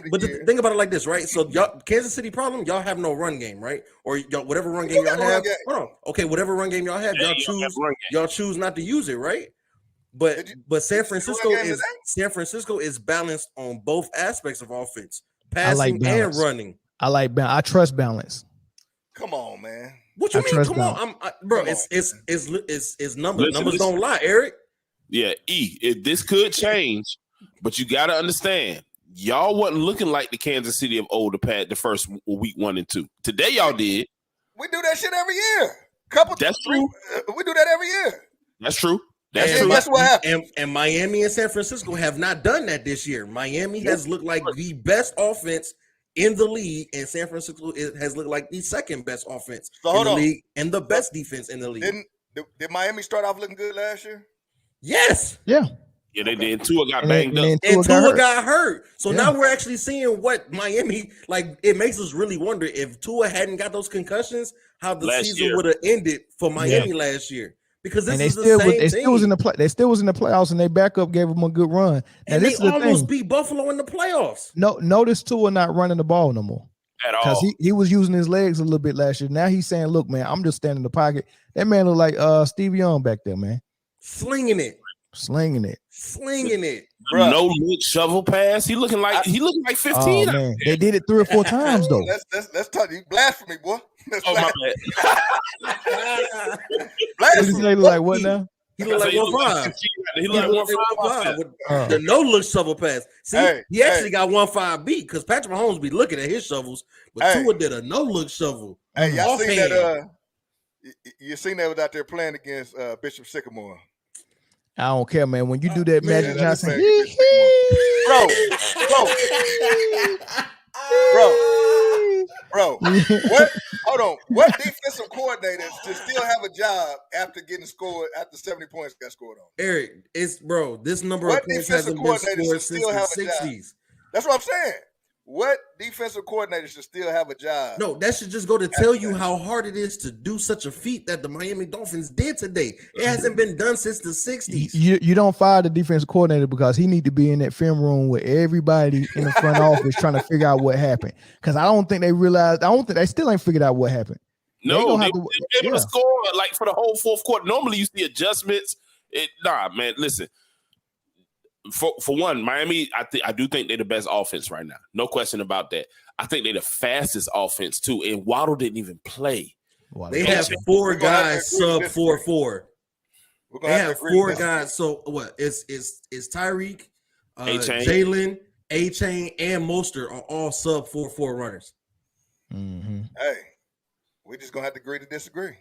But think about it like this, right? So y'all, Kansas City problem, y'all have no run game, right? Or y'all, whatever run game y'all have. Hold on. Okay, whatever run game y'all have, y'all choose not to use it, right? But San Francisco is balanced on both aspects of offense, passing and running. I trust balance. Come on, man. What you mean? Come on, bro. It's numbers. Numbers don't lie, Eric. Yeah, this could change, but you got to understand, y'all wasn't looking like the Kansas City of old the first week 1 and 2. Today, y'all did. We do that shit every year. That's true. We do that every year. That's true. That's what happened. And Miami and San Francisco have not done that this year. Miami has looked like the best offense in the league, and San Francisco has looked like the second best offense in the league and the best defense in the league. Did Miami start off looking good last year? Yes. Yeah. Yeah, they did. Tua got And banged up. And Tua got hurt. So Yeah. now we're actually seeing what Miami, like, it makes us really wonder if Tua hadn't got those concussions, how the season would have ended for Miami last year. Because this is the same team. They still was in the playoffs, and their backup gave them a good run. Now, And this they is the almost thing. beat Buffalo in the playoffs. No, notice Tua not running the ball no more. At all. Because he was using his legs a little bit last year. Now he's saying, look, man, I'm just standing in the pocket. That man look like Steve Young back there, man. Slinging it. Bro. No look shovel pass. He looking like 15. Oh, man. They did it 3 or 4 times though. Let's talk. You blasphemy, boy. My bad. Blasphemy. Like what now? He look like 1.5. He look like 1.5 with the no look shovel pass. See, he actually got 1.5 beat because Patrick Mahomes be looking at his shovels, but Tua did a no look shovel. Hey, y'all seen that? You seen that was out there playing against Bishop Sycamore. I don't care, man. When you do that, Magic Johnson, bro. What? Hold on. What defensive coordinator should still have a job after getting scored after 70 points got scored on? Eric, it's this number of points hasn't been scored since the 60s. That's what I'm saying. What defensive coordinator should still have a job? No, that should just go to tell you how hard it is to do such a feat that the Miami Dolphins did today. It hasn't been done since the 60s. You don't fire the defensive coordinator because he need to be in that film room with everybody in the front office trying to figure out what happened. Because I don't think they realized. I don't think they still ain't figured out what happened. No, they were able to score like for the whole fourth quarter. Normally, you see adjustments. Nah, man, listen. For one, Miami, I do think they're the best offense right now. No question about that. I think they're the fastest offense too. And Waddle didn't even play. They have 4 guys sub 4.4. They have 4 guys. So what? It's Tyreek, Jalen, A-Chain, and Mostert are all sub 4.4 runners. Mm-hmm. Hey, we just gonna have to agree to disagree.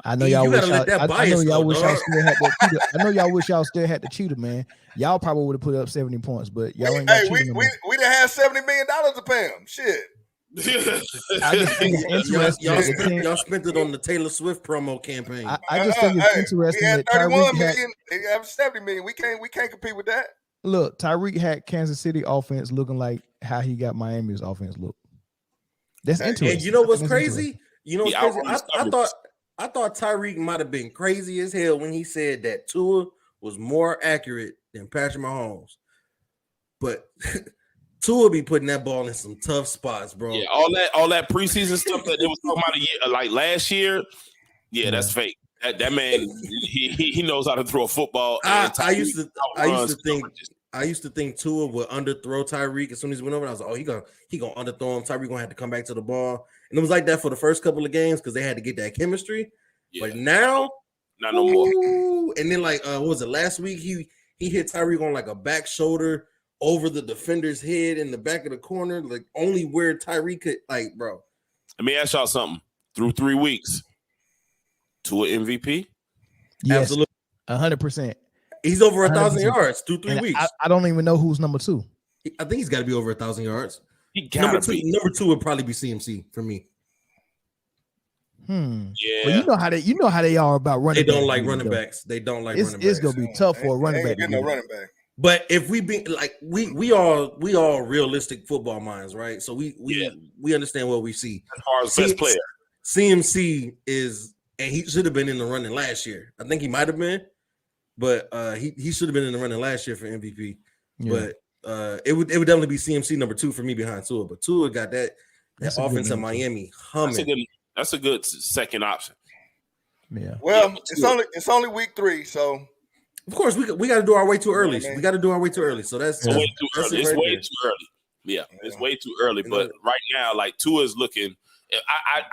I know y'all wish y'all still had that cheater. I know y'all wish y'all still had the cheater, man. Y'all probably would have put up 70 points, but y'all ain't got cheater. We done had $70 million to pay him. Shit. I just think it's interesting. Y'all spent it on the Taylor Swift promo campaign. I just think it's interesting. We had 31 million. They have 70 million. We can't compete with that. Look, Tyreek had Kansas City offense looking like how he got Miami's offense look. That's interesting. And you know what's crazy? I thought Tyreek might have been crazy as hell when he said that Tua was more accurate than Patrick Mahomes. But Tua be putting that ball in some tough spots, bro. Yeah, all that preseason stuff that they was talking about like last year. Yeah, that's fake. That man, he knows how to throw a football. I used to think Tua would underthrow Tyreek as soon as he went over. I was like, oh, he gonna underthrow him. Tyreek gonna have to come back to the ball. And it was like that for the first couple of games because they had to get that chemistry. Yeah. But now, not no more. And then what was it last week? He hit Tyreek on like a back shoulder over the defender's head in the back of the corner, like only where Tyreek could, bro. Let me ask y'all something. Through 3 weeks, Tua MVP? Yes, absolutely, 100%. He's over 1,000 yards through 3 weeks. I don't even know who's number 2. I think he's got to be over 1,000 yards. He gotta be. Number 2 would probably be CMC for me. Yeah. Well, you know how they are about running. They don't like running backs. They don't like running backs. It's gonna be tough for a running back. No running back. But if we be like we all realistic football minds, right? So we understand what we see. Har's best player. CMC is, and he should have been in the running last year. I think he might have been, but he should have been in the running last year for MVP. Yeah. But it would definitely be CMC number 2 for me behind Tua. But Tua got that offense in Miami humming. That's a good second option. Yeah. Well, it's only week 3, so of course we got to do our way too early. We got to do our way too early. So that's way too early. It's way too early. Yeah, it's way too early. But right now, like Tua is looking.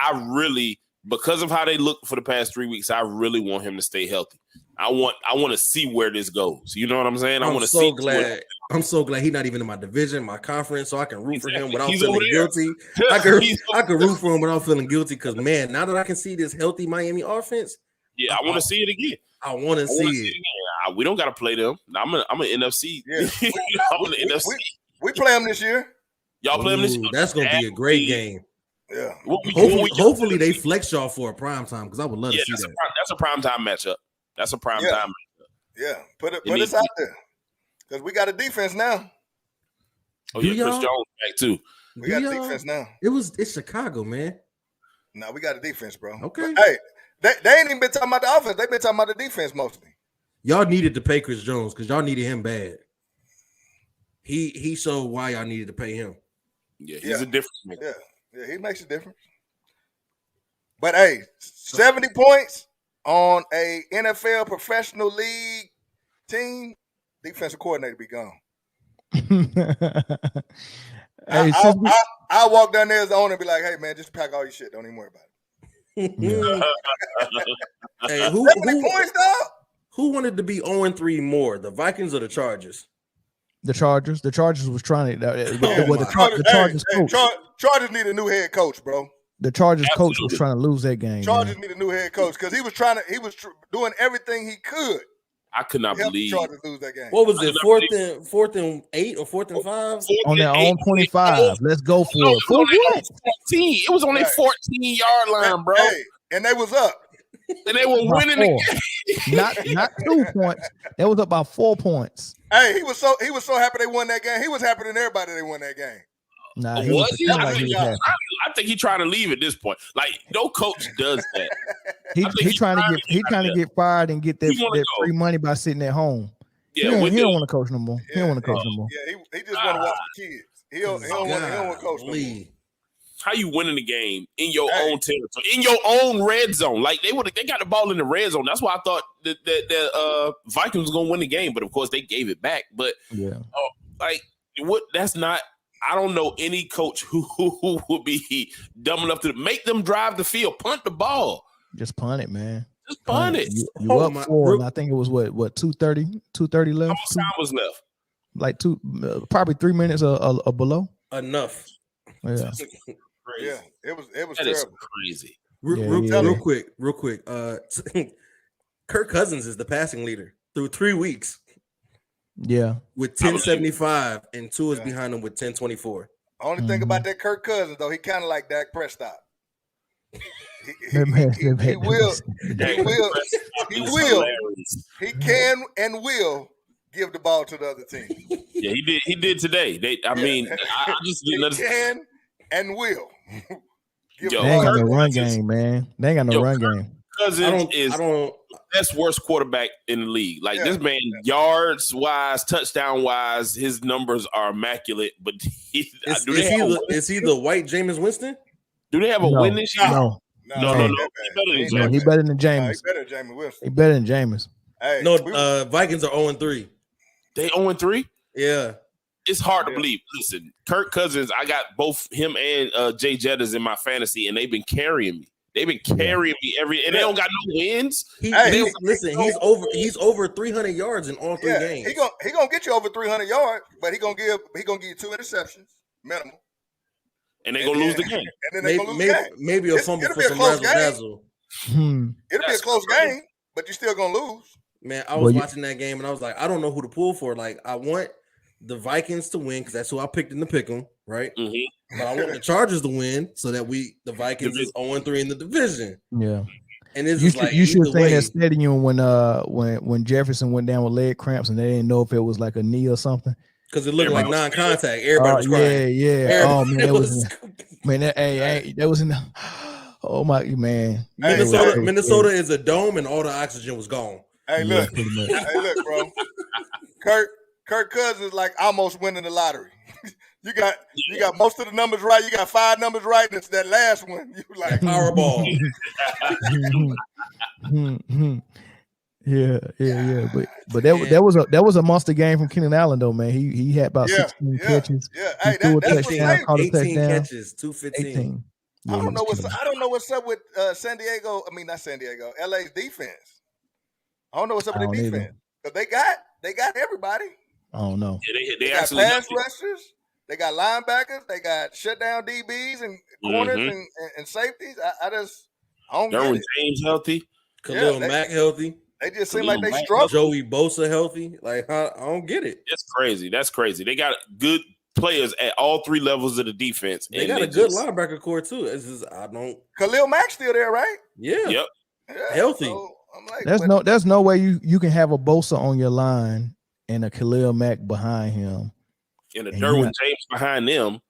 I really, because of how they look for the past 3 weeks, I really want him to stay healthy. I want to see where this goes. You know what I'm saying? I'm so glad he's not even in my division, my conference, so I can root for him without feeling guilty. I can root for him without feeling guilty because, man, now that I can see this healthy Miami offense, yeah, I want to see it again. I want to see it. We don't got to play them. I'm an NFC. Yeah. I'm an NFC. We play them this year. Y'all play them this year. That's gonna be a great game. Yeah. Hopefully they flex y'all for a prime time because I would love to see that. That's a prime time matchup. That's a prime time matchup. Yeah, put us out there because we got a defense now. Oh yeah, Chris Jones back too. We got a defense now. It's Chicago, man. No, we got a defense, bro. Okay. But, hey, they ain't even been talking about the offense. They've been talking about the defense mostly. Y'all needed to pay Chris Jones because y'all needed him bad. He showed why y'all needed to pay him. Yeah, he's a difference maker. Yeah, he makes a difference. But hey, 70 points on a NFL professional league team, defensive coordinator be gone. Hey, I walk down there as the owner and be like, hey man, just pack all your shit. Don't even worry about it. Hey, 70 points, dog? Who wanted to be 0-3 more, the Vikings or the Chargers? The Chargers. The Chargers was trying to. Chargers need a new head coach, bro. The Chargers coach was trying to lose that game. Chargers need a new head coach because he was doing everything he could. I could not believe Chargers lose that game. What was it? Fourth and 8 or 4th and 5? On their own 25. Let's go for it. For what? 14. It was on their 14-yard line, bro. Hey, and they was up. And they were winning the game. Not 2 points. They was up by 4 points. Hey, he was so happy they won that game. He was happier than everybody they won that game. Nah, was he? I think he trying to leave at this point. Like no coach does that. He trying to get fired and get that free money by sitting at home. Yeah, he don't want to coach no more. He don't want to coach no more. Yeah, he just want to watch the kids. He don't want to coach no more. How you winning the game in your own territory, in your own red zone? Like they got the ball in the red zone. That's why I thought that Vikings was gonna win the game, but of course they gave it back. But that's not. I don't know any coach who would be dumb enough to make them drive the field, punt the ball. Just punt it, man. Just punt it. You up 4, and I think it was what 2:30 left. How much time was left? Like probably 3 minutes or below. Enough. Yeah. Yeah, it was that terrible. Is crazy. Real quick. Kirk Cousins is the passing leader through 3 weeks. Yeah, with 1075 and 2 is behind him with 1024. Only thing about that Kirk Cousins though, he kind of like Dak Prescott. He can and will give the ball to the other team. Yeah, he did today. I just didn't understand. Can and will. They ain't got no run game, man. They ain't got no run game. Cousins is the best worst quarterback in the league. Like this man, yards wise, touchdown wise, his numbers are immaculate. But is he the white Jameis Winston? Do they have a win this year? No. He better than Jameis. He better than Jameis Winston. He better than Jameis. Hey, Vikings are 0-3. They 0-3? Yeah. It's hard to believe. Listen, Kirk Cousins, I got both him and Jay Jettas in my fantasy, and they've been carrying me. They've been carrying me and they don't got no wins. He's over 300 yards in all 3 games. He gonna get you over 300 yards, but he gonna give you 2 interceptions minimum. And they're gonna lose the game. And then they're gonna lose the game. Maybe a fumble for some razzle-dazzle. It'll be a close game, but you're still gonna lose. Man, I was watching that game and I was like, I don't know who to pull for. Like, I want the Vikings to win because that's who I picked in the pick'em, right? Mm-hmm. But I want the Chargers to win so that the Vikings is 0-3 in the division. Yeah. And it's you like you should have seen that stadium when Jefferson went down with leg cramps and they didn't know if it was like a knee or something. Because it looked like non-contact. Everybody was crying. Yeah. Oh man, that was in the. Oh my man. Minnesota is a dome and all the oxygen was gone. Hey, look. Hey, look, bro. Kirk Cousins is like almost winning the lottery. You got most of the numbers right. You got 5 numbers right. And it's that last one. You like Powerball. Yeah. But that was a monster game from Keenan Allen though, man. He had about 16 catches. Yeah. He threw a touchdown, caught a 18 touchdown. catches, 215. Yeah, I don't know what's up with San Diego. I mean, not San Diego. LA's defense. I don't know what's up with the defense because they got everybody. I don't know. Yeah, they got pass rushers. They got linebackers. They got shutdown DBs and corners and safeties. I don't get it. James healthy. Khalil Mack healthy. They just seem like they struggle. Joey Bosa healthy. Like I don't get it. That's crazy. They got good players at all 3 levels of the defense. They got a good linebacker core too. Khalil Mack still there, right? Yeah. Yep. Healthy. I'm like, there's no way you can have a Bosa on your line and a Khalil Mack behind him. And a Derwin James behind them.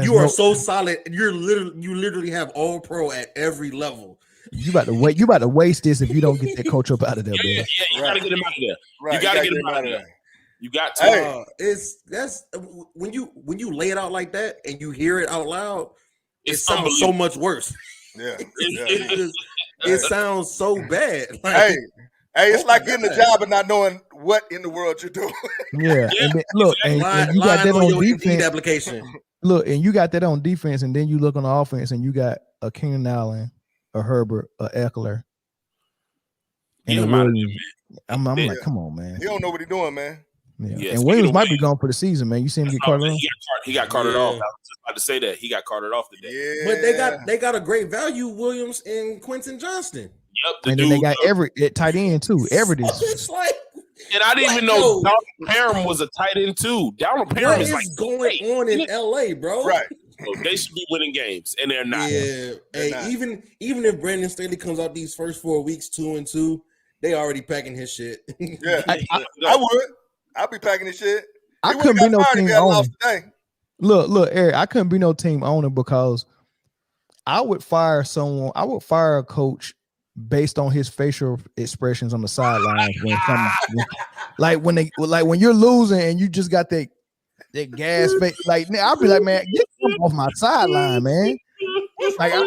You are so solid. You literally have all pro at every level. You about to waste this if you don't get that coach up out of there, man. Yeah, you gotta get him out of there. Right. You gotta get him out of there. You got to. That's when you lay it out like that and you hear it out loud, it sounds so much worse. Yeah. It sounds so bad. Like, hey, it's like getting a job and not knowing what in the world you're doing. Yeah. And then, look, and you got that on defense application. Look, and you got that on defense, and then you look on the offense, and you got a Keenan Allen, a Herbert, a Eckler, and a Williams. I'm like, come on, man. He don't know what he's doing, man. Yeah. And Williams might be gone for the season, man. You see him get carted off? He got carted off. I was just about to say that. He got carted off today. Yeah. But they got a great value, Williams and Quentin Johnston. Yep. And then they got Everett at tight end too. Everett is. It's like, and I didn't even know Donald Parham was a tight end too. Donald Parham is like going on in LA, bro. Right. So they should be winning games, and they're not. Yeah. Even if Brandon Staley comes out these first 4 weeks 2-2, they already packing his shit. Yeah, I would. I'd be packing his shit. I couldn't be no team owner. Look, Eric, I couldn't be no team owner because I would fire someone. I would fire a coach based on his facial expressions on the sidelines when you're losing and you just got that gas face. Like, I'll be like, man, get off my sideline, man. Like, I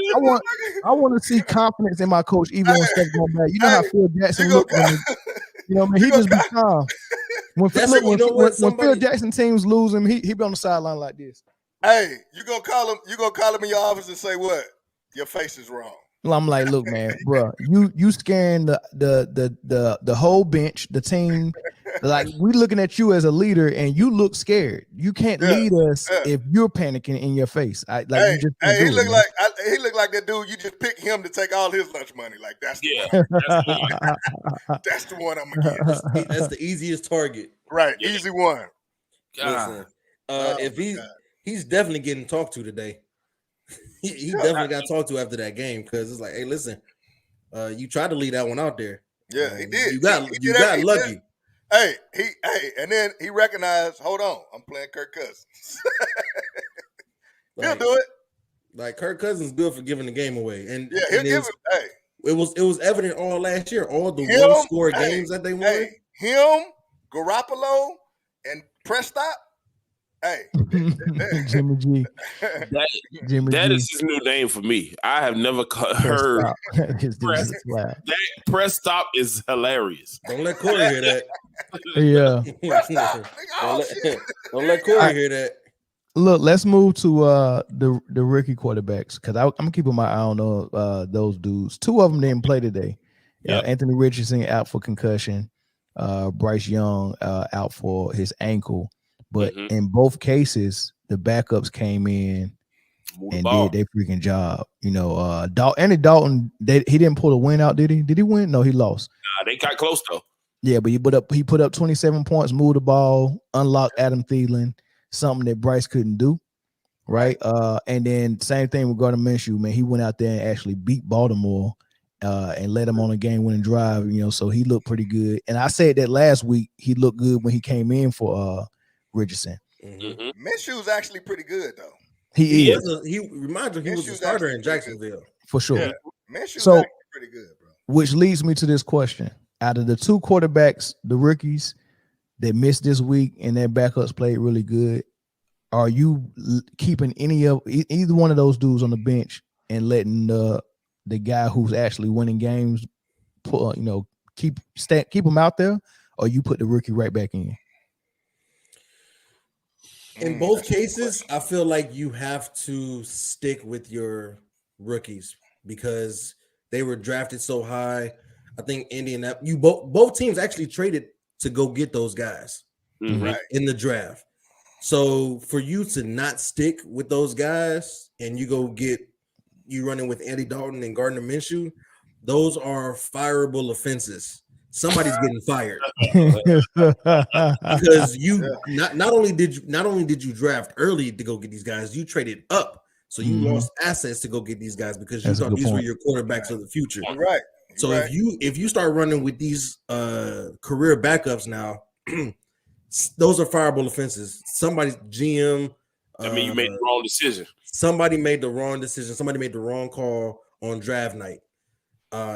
want to see confidence in my coach even when stuff going bad. You know how Phil Jackson looked when he just be calm. When Phil Jackson teams lose him, he be on the sideline like this. Hey, you gonna call him in your office and say what? Your face is wrong. Well, I'm like, look, man, bro, you scaring the whole bench, the team. Like, we looking at you as a leader, and you look scared. You can't lead us if you're panicking in your face. He look like that dude. You just pick him to take all his lunch money. Like, that's the one. That's the one I'm gonna get. That's the easiest target. Right, easy one. Listen, if he's definitely getting talked to today. He definitely got talked to after that game because it's like, hey, listen, you tried to lead that one out there. Yeah, he did. You got lucky. Hey, and then he recognized, hold on, I'm playing Kirk Cousins. He'll do it. Like, Kirk Cousins good for giving the game away. And he'll give it. Hey. It was evident all last year, all the one-score games that they won. Him, Garoppolo, and Prescott. Hey, Jimmy G. That is his new name for me. I have never heard that press stop is hilarious. Don't let Corey hear that. Yeah. Don't let Corey hear that. Look, let's move to the rookie quarterbacks because I'm gonna keep my eye on those dudes. Two of them didn't play today. Anthony Richardson out for concussion. Bryce Young out for his ankle. But in both cases, the backups came in and did their freaking job. Andy Dalton, he didn't pull a win out, did he? Did he win? No, he lost. They got close though. Yeah, but he put up 27 points, moved the ball, unlocked Adam Thielen, something that Bryce couldn't do, right? And then same thing with Gardner Minshew, man. He went out there and actually beat Baltimore and led him on a game-winning drive. So he looked pretty good. And I said that last week he looked good when he came in for Richardson. Minshew's actually pretty good though. He is. He reminds me he was a starter in Jacksonville for sure. Yeah. Minshew's actually pretty good, bro. Which leads me to this question: out of the two quarterbacks, the rookies that missed this week and their backups played really good, are you keeping either one of those dudes on the bench and letting the guy who's actually winning games keep them out there, or you put the rookie right back in? In both cases, I feel like you have to stick with your rookies because they were drafted so high. I think both teams actually traded to go get those guys in the draft. So for you to not stick with those guys and you running with Andy Dalton and Gardner Minshew, those are fireable offenses. Somebody's getting fired because not only did you draft early to go get these guys, you traded up, so you lost assets to go get these guys because you thought these were your quarterbacks of the future. Right. So if you start running with these career backups now, those are fireable offenses. Somebody's GM. I mean, you made the wrong decision. Somebody made the wrong decision. Somebody made the wrong call on draft night.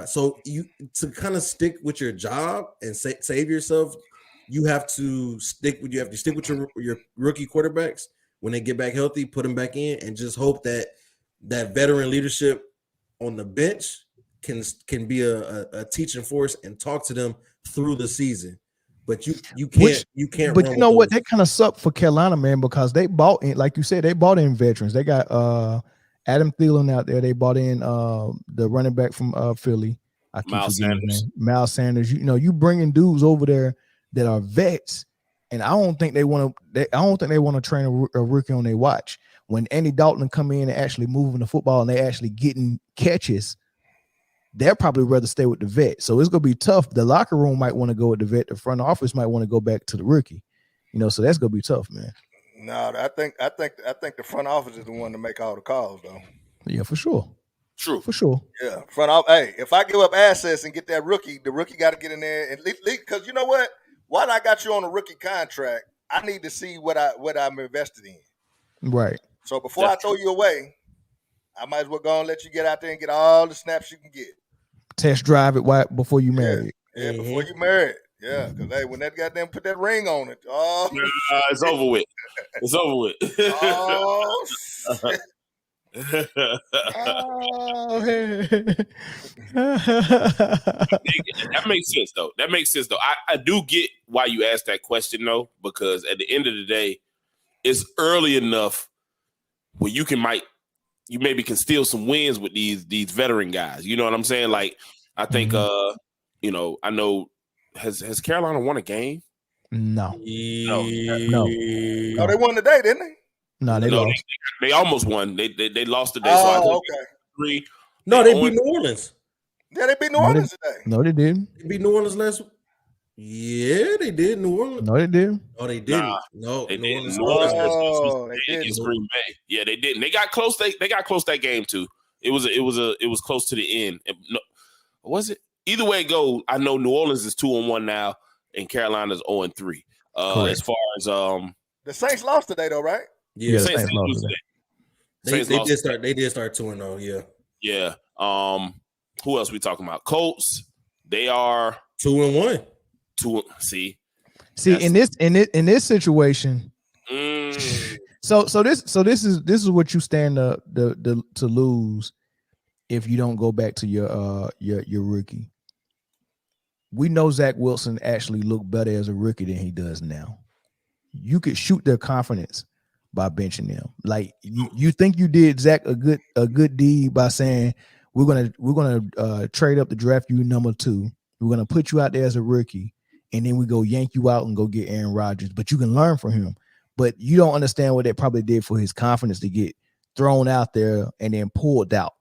So you to kind of stick with your job and save yourself, you have to stick with your rookie quarterbacks when they get back healthy. Put them back in and just hope that veteran leadership on the bench can be a teaching force and talk to them through the season. But you can't. But you know what? That kind of sucked for Carolina, man, because they bought in, like you said, they bought in veterans. They got Adam Thielen out there. They bought in the running back from Philly. I keep Miles Sanders. Miles Sanders. You bringing dudes over there that are vets, and I don't think they want to train a rookie on their watch. When Andy Dalton come in and actually moving the football and they actually getting catches, they'll probably rather stay with the vet. So it's gonna be tough. The locker room might want to go with the vet. The front office might want to go back to the rookie. So that's gonna be tough, man. No, I think the front office is the one to make all the calls, though. Yeah, for sure. True. For sure. Yeah, front office. Hey, if I give up assets and get that rookie, the rookie got to get in there and because you know what? While I got you on a rookie contract, I need to see what I'm invested in. Right. So before I throw you away, I might as well go and let you get out there and get all the snaps you can get. Test drive it before you marry it. Yeah, before you marry it. Yeah, because hey, when that goddamn put that ring on it, it's over with. It's over with. Oh, shit. That makes sense though. I do get why you asked that question though, because at the end of the day, it's early enough where you maybe can steal some wins with these veteran guys. You know what I'm saying? Like I think I know has Carolina won a game? No. No, they won today, didn't they? No, they lost. They almost won. They lost today. Oh, so okay. 3. No, they beat New Orleans. Yeah, they beat New Orleans today. No, they didn't. They beat New Orleans last. Yeah, they did. New Orleans. No, they didn't. No, they didn't. Nah, no, they New Orleans. They did. Against Green Bay. Yeah, they didn't. They got close. They got close that game too. It was close to the end. No, was it? Either way it goes, I know New Orleans is 2-1 now, and Carolina's 0-3. As far as the Saints lost today, though, right? Yeah, the Saints lost today. They did start 2-0. Yeah. Yeah. Who else we talking about? Colts. They are 2-1. See, in this situation. So this is what you stand to lose if you don't go back to your rookie. We know Zach Wilson actually looked better as a rookie than he does now. You could shoot their confidence by benching them. Like you think you did Zach a good deed by saying we're gonna trade up to draft you number 2. We're gonna put you out there as a rookie, and then we go yank you out and go get Aaron Rodgers. But you can learn from him. But you don't understand what that probably did for his confidence to get thrown out there and then pulled out.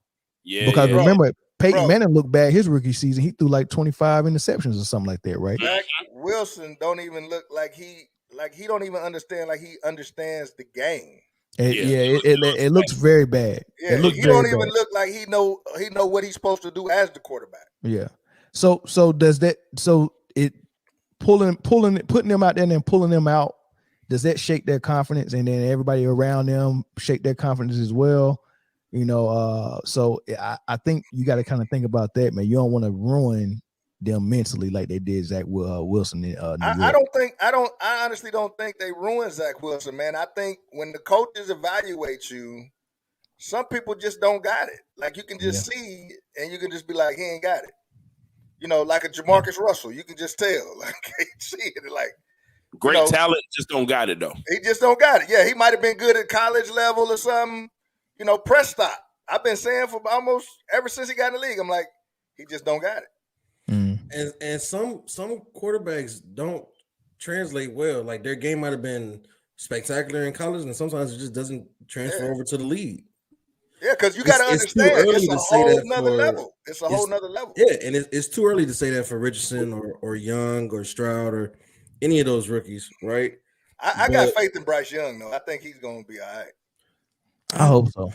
Yeah. Because remember, Peyton Manning looked bad his rookie season. He threw like 25 interceptions or something like that, right? Zach Wilson don't even look like he don't even understand like he understands the game. It looks very bad. Yeah, he don't even look like he know what he's supposed to do as the quarterback. Yeah. So putting them out there and then pulling them out, does that shake their confidence, and then everybody around them shake their confidence as well? So I think you got to kind of think about that, man. You don't want to ruin them mentally like they did Zach Wilson in New York. I honestly don't think they ruined Zach Wilson, man. I think when the coaches evaluate you, some people just don't got it. Like you can just see and you can just be like, he ain't got it. Like a Jamarcus Russell, you can just tell. Like he see it like great talent, just don't got it though. He just don't got it. Yeah, he might have been good at college level or something. Press stop. I've been saying for almost ever since he got in the league. I'm like, he just don't got it. And some quarterbacks don't translate well. Like their game might have been spectacular in college, and sometimes it just doesn't transfer over to the league. Yeah, because you got to understand, it's a whole nother level. It's a whole nother level. Yeah, and it's too early to say that for Richardson or Young or Stroud or any of those rookies, right? I got faith in Bryce Young, though. I think he's going to be all right. I hope so.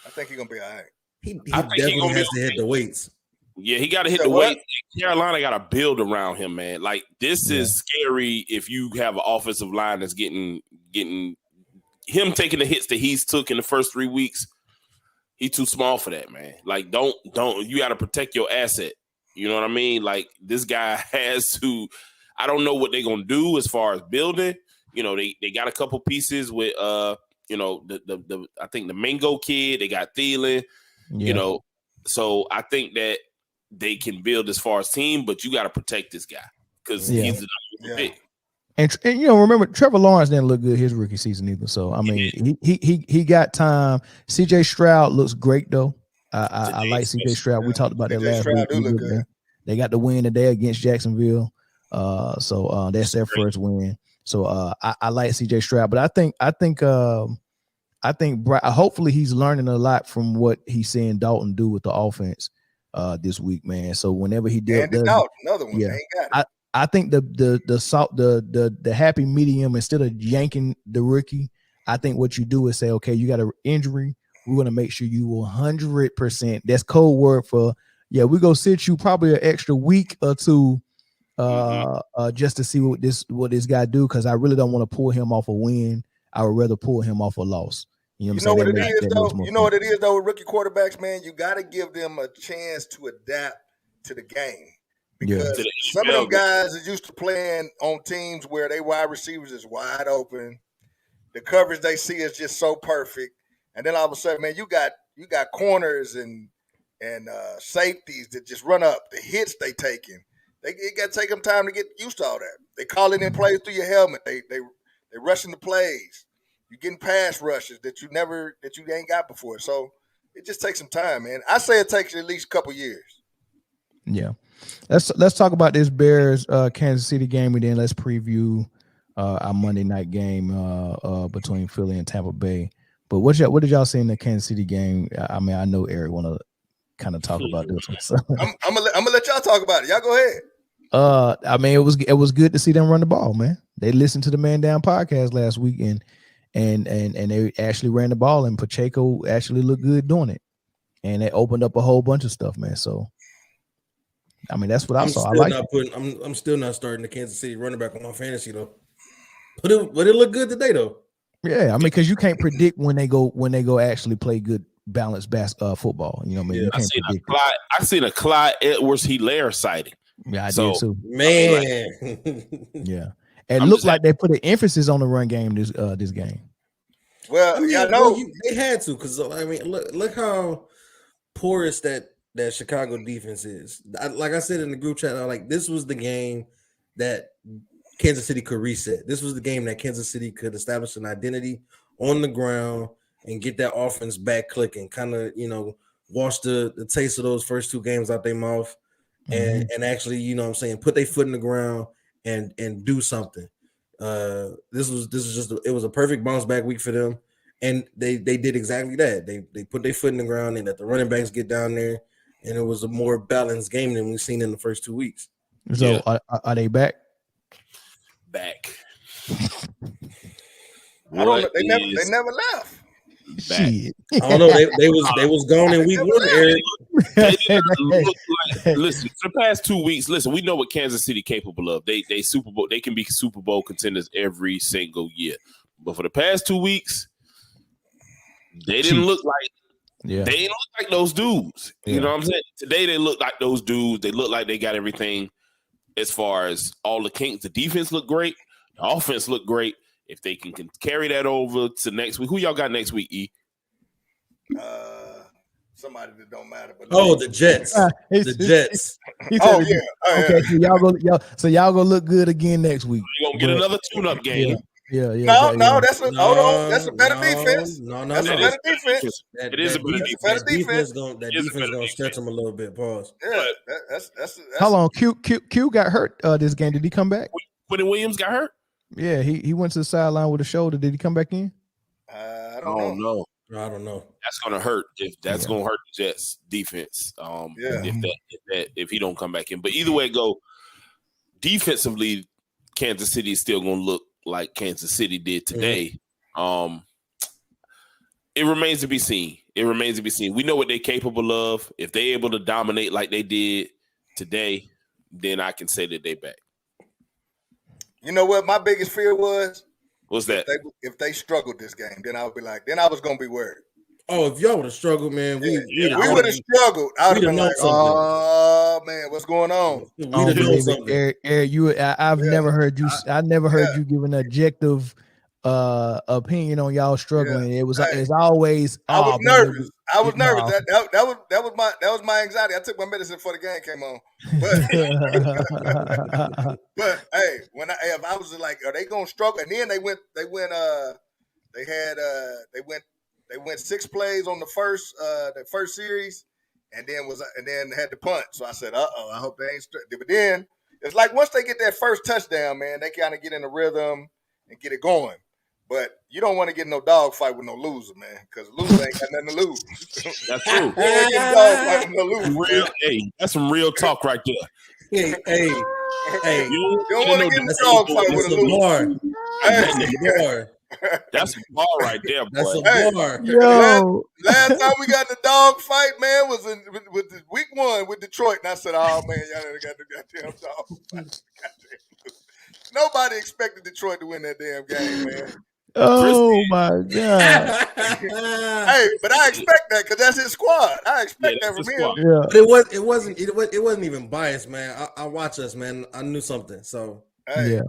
I think he's going to be all right. He definitely has to hit the weights. Yeah, he got to hit the weight. Carolina got to build around him, man. Like this is scary if you have an offensive line that's getting him taking the hits that he's took in the first 3 weeks. He's too small for that, man. Like don't you got to protect your asset. You know what I mean? Like this guy has to. I don't know what they're gonna do as far as building. You know, they got a couple pieces with you know, the I think the Mingo kid. They got Thielen. You know, so I think that they can build as far as team, but you got to protect this guy because he's the number pick. And you know, remember Trevor Lawrence didn't look good his rookie season either. So I mean, he got time. CJ Stroud looks great though. I like CJ Stroud. We talked about that last week. They got the win today against Jacksonville. So that's their first win. So I like CJ Stroud, but I think hopefully he's learning a lot from what he's seeing Dalton do with the offense this week, man. So whenever he did another one, ain't got it. I think the happy medium, instead of yanking the rookie, I think what you do is say, okay, you got an injury. We're gonna make sure you 100%. That's code word for we're gonna sit you probably an extra week or two just to see what this guy do, because I really don't want to pull him off a win. I would rather pull him off a loss. You know what it is, though? You know what it is, though, with rookie quarterbacks, man? You got to give them a chance to adapt to the game. Because some of them guys are used to playing on teams where they wide receivers is wide open. The coverage they see is just so perfect. And then all of a sudden, man, you got corners and safeties that just run up. The hits they taking. It got to take them time to get used to all that. They calling in plays through your helmet. They rushing the plays. You're getting pass rushes that you ain't got before. So it just takes some time, man. I say it takes at least a couple years. Yeah. Let's talk about this Bears Kansas City game, and then let's preview our Monday night game between Philly and Tampa Bay. But what did y'all see in the Kansas City game? I mean, I know Eric want to kind of talk about this one. So. I'm gonna let y'all talk about it. Y'all go ahead. I mean, it was good to see them run the ball, man. They listened to the Man Down podcast last week, and they actually ran the ball, and Pacheco actually looked good doing it, and it opened up a whole bunch of stuff, man. So, I mean, that's what I saw. I'm still not starting the Kansas City running back on my fantasy though, but it looked good today though. Yeah, I mean, because you can't predict when they go actually play good balanced football. You know what I mean? You can't predict I seen a Clyde Edwards-Helaire sighting. Yeah, I did too. Man. Yeah. And it looked like they put an emphasis on the run game this game. Well, I mean, y'all know they had to, because I mean, look how porous that Chicago defense is. Like I said in the group chat, this was the game that Kansas City could reset. This was the game that Kansas City could establish an identity on the ground and get that offense back clicking, kind of, wash the taste of those first two games out their mouth, and actually, you know what I'm saying, put their foot in the ground and do something. This was a perfect bounce back week for them, and they did exactly that. They put their foot in the ground and let the running backs get down there, and it was a more balanced game than we've seen in the first 2 weeks. So are they back? Back. I don't know. They never left. Shit. I don't know. They was gone in week one, Eric. Listen, for the past 2 weeks, we know what Kansas City capable of. They Super Bowl, they can be Super Bowl contenders every single year. But for the past 2 weeks, they didn't look like they didn't look like those dudes. You know what I'm saying? Today they look like those dudes. They look like they got everything as far as all the kinks. The defense looked great. The offense looked great. If they can carry that over to next week, who y'all got next week, E? Somebody that don't matter. But the Jets. The Jets. Okay, so y'all gonna look good again next week. You're gonna get another tune-up game. No, that's a better defense. No, that's a better defense. It is a better defense. That defense gonna stretch them a little bit. Pause. Yeah, that's how long? Q got hurt this game. Did he come back? Quentin Williams got hurt. Yeah, he went to the sideline with a shoulder. Did he come back in? I don't know. I don't know. That's gonna hurt. That's gonna hurt the Jets defense. If he don't come back in. But either way it go, defensively, Kansas City is still gonna look like Kansas City did today. It remains to be seen. We know what they're capable of. If they're able to dominate like they did today, then I can say that they back. You know what my biggest fear was? What's that? If they struggled this game, then I would be like, then I was gonna be worried. Oh, if y'all would have struggled, man, we would have struggled. I would have been like, oh man, what's going on? We'd have known something. Eric, I've never heard you. I never heard you give an objective opinion on y'all struggling. It was it's always. I was nervous. I was nervous. That was my anxiety. I took my medicine before the game came on. But hey, if I was like, are they gonna struggle? And then they went 6 plays on the first series, and then had to punt. So I said, I hope they ain't. But then it's like once they get that first touchdown, man, they kind of get in the rhythm and get it going. But you don't want to get no dog fight with no loser, man, because loser ain't got nothing to lose. That's true. That's some real talk right there. Hey. You don't want to get in a dog fight with a loser. That's a bar right there, boy. That's a bar. Last time we got the dog fight, man, was with the week 1 with Detroit, and I said, "Oh man, y'all got the goddamn dog fight." Nobody expected Detroit to win that damn game, man. Oh my god! Hey, but I expect that because that's his squad. I expect that from him. Yeah. But it wasn't even biased, man. I watch us, man. I knew something. So I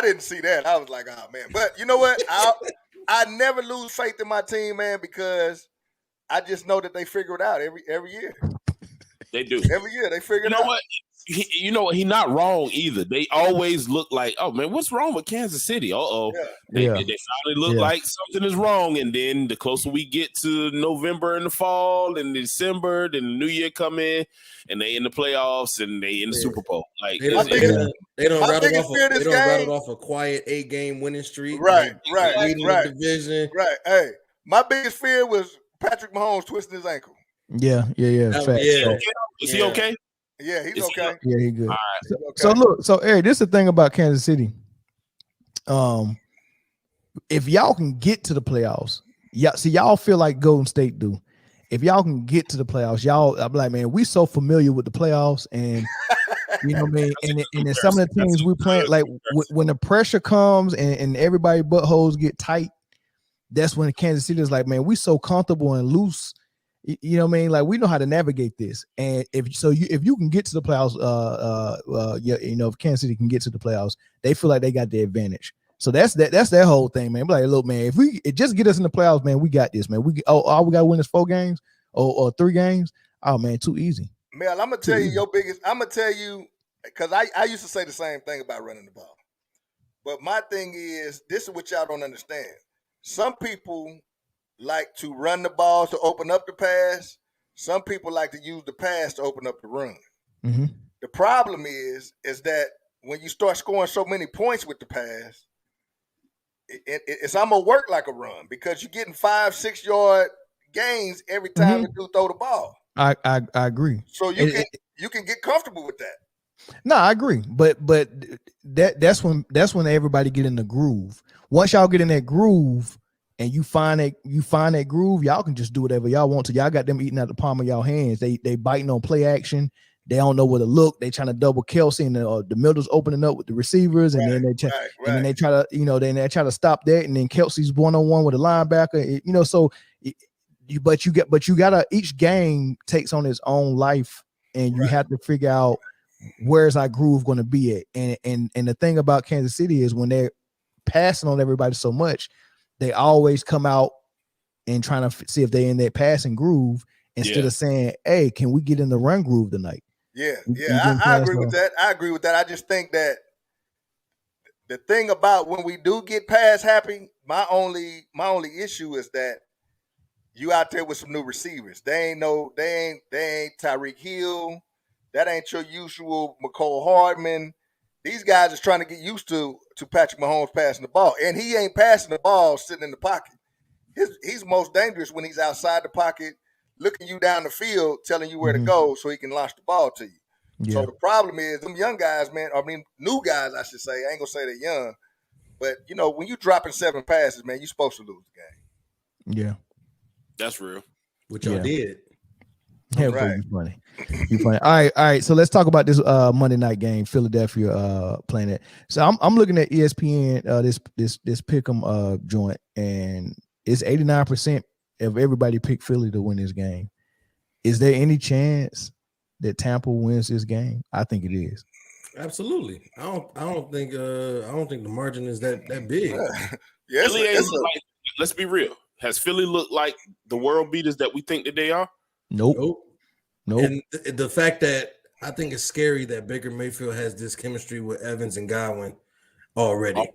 didn't see that. I was like, oh man. But you know what? I never lose faith in my team, man, because I just know that they figure it out every year. They do. Every year they figure it out. What? He's not wrong either. They always look like, oh man, what's wrong with Kansas City? They finally look like something is wrong. And then the closer we get to November and the fall and December, then the new year come in and they in the playoffs and they in the Super Bowl. Like they don't rattle off a quiet 8-game winning streak. Right. Leading the division. Right. Hey, my biggest fear was Patrick Mahomes twisting his ankle. Yeah. Is he okay? Yeah, he's okay. Yeah, he's good. All right. So Eric, this is the thing about Kansas City. If y'all can get to the playoffs, y'all feel like Golden State do. If y'all can get to the playoffs, I'm like, man, we so familiar with the playoffs, and you know what I mean. And in some of the teams we play, like when the pressure comes and everybody buttholes get tight, that's when Kansas City is like, man, we so comfortable and loose. You know what I mean? Like we know how to navigate this, and if you can get to the playoffs, if Kansas City can get to the playoffs, they feel like they got the advantage. So that's their whole thing, man. Be like, look, man, if we just get us in the playoffs, man, we got this, man. We gotta win is 4 games or 3 games. Oh man, too easy. Mel, I'm gonna tell you your biggest. I'm gonna tell you because I used to say the same thing about running the ball, but my thing is this is what y'all don't understand. Some people like to run the ball to open up the pass. Some people like to use the pass to open up the run. Mm-hmm. The problem is that when you start scoring so many points with the pass, it's almost work like a run because you're getting 5-6 yard gains every time you throw the ball. I agree. So you can get comfortable with that. No, I agree. But that's when everybody get in the groove. Once y'all get in that groove, and you find that groove, y'all can just do whatever y'all want to. Y'all got them eating out the palm of y'all hands. They biting on play action. They don't know where to look. They trying to double Kelsey, and the middle's opening up with the receivers, and then they try to stop that, and then Kelsey's 1-on-1 with a linebacker. But you gotta each game takes on its own life, and you have to figure out where's our groove going to be at. And the thing about Kansas City is when they're passing on everybody so much, they always come out and trying to see if they're in that passing groove instead of saying, hey, can we get in the run groove tonight? Yeah. I agree with that. I just think that the thing about when we do get pass happy, my only issue is that you out there with some new receivers. They ain't Tyreek Hill. That ain't your usual McCole Hardman. These guys is trying to get used to Patrick Mahomes passing the ball, and he ain't passing the ball sitting in the pocket. He's most dangerous when he's outside the pocket, looking you down the field, telling you where to go so he can launch the ball to you. Yeah. So the problem is them young guys, man. I mean, new guys, I should say. I ain't gonna say they're young, but when you dropping 7 passes, man, you're supposed to lose the game. Yeah, that's real. Which y'all did. Yeah, right. You funny. All right. So let's talk about this Monday night game, Philadelphia playing it. So I'm looking at ESPN this pick'em joint, and it's 89% of everybody picked Philly to win this game. Is there any chance that Tampa wins this game? I think it is. Absolutely. I don't think the margin is that big. Philly let's be real. Has Philly looked like the world beaters that we think that they are? Nope. And the fact that I think it's scary that Baker Mayfield has this chemistry with Evans and Godwin already.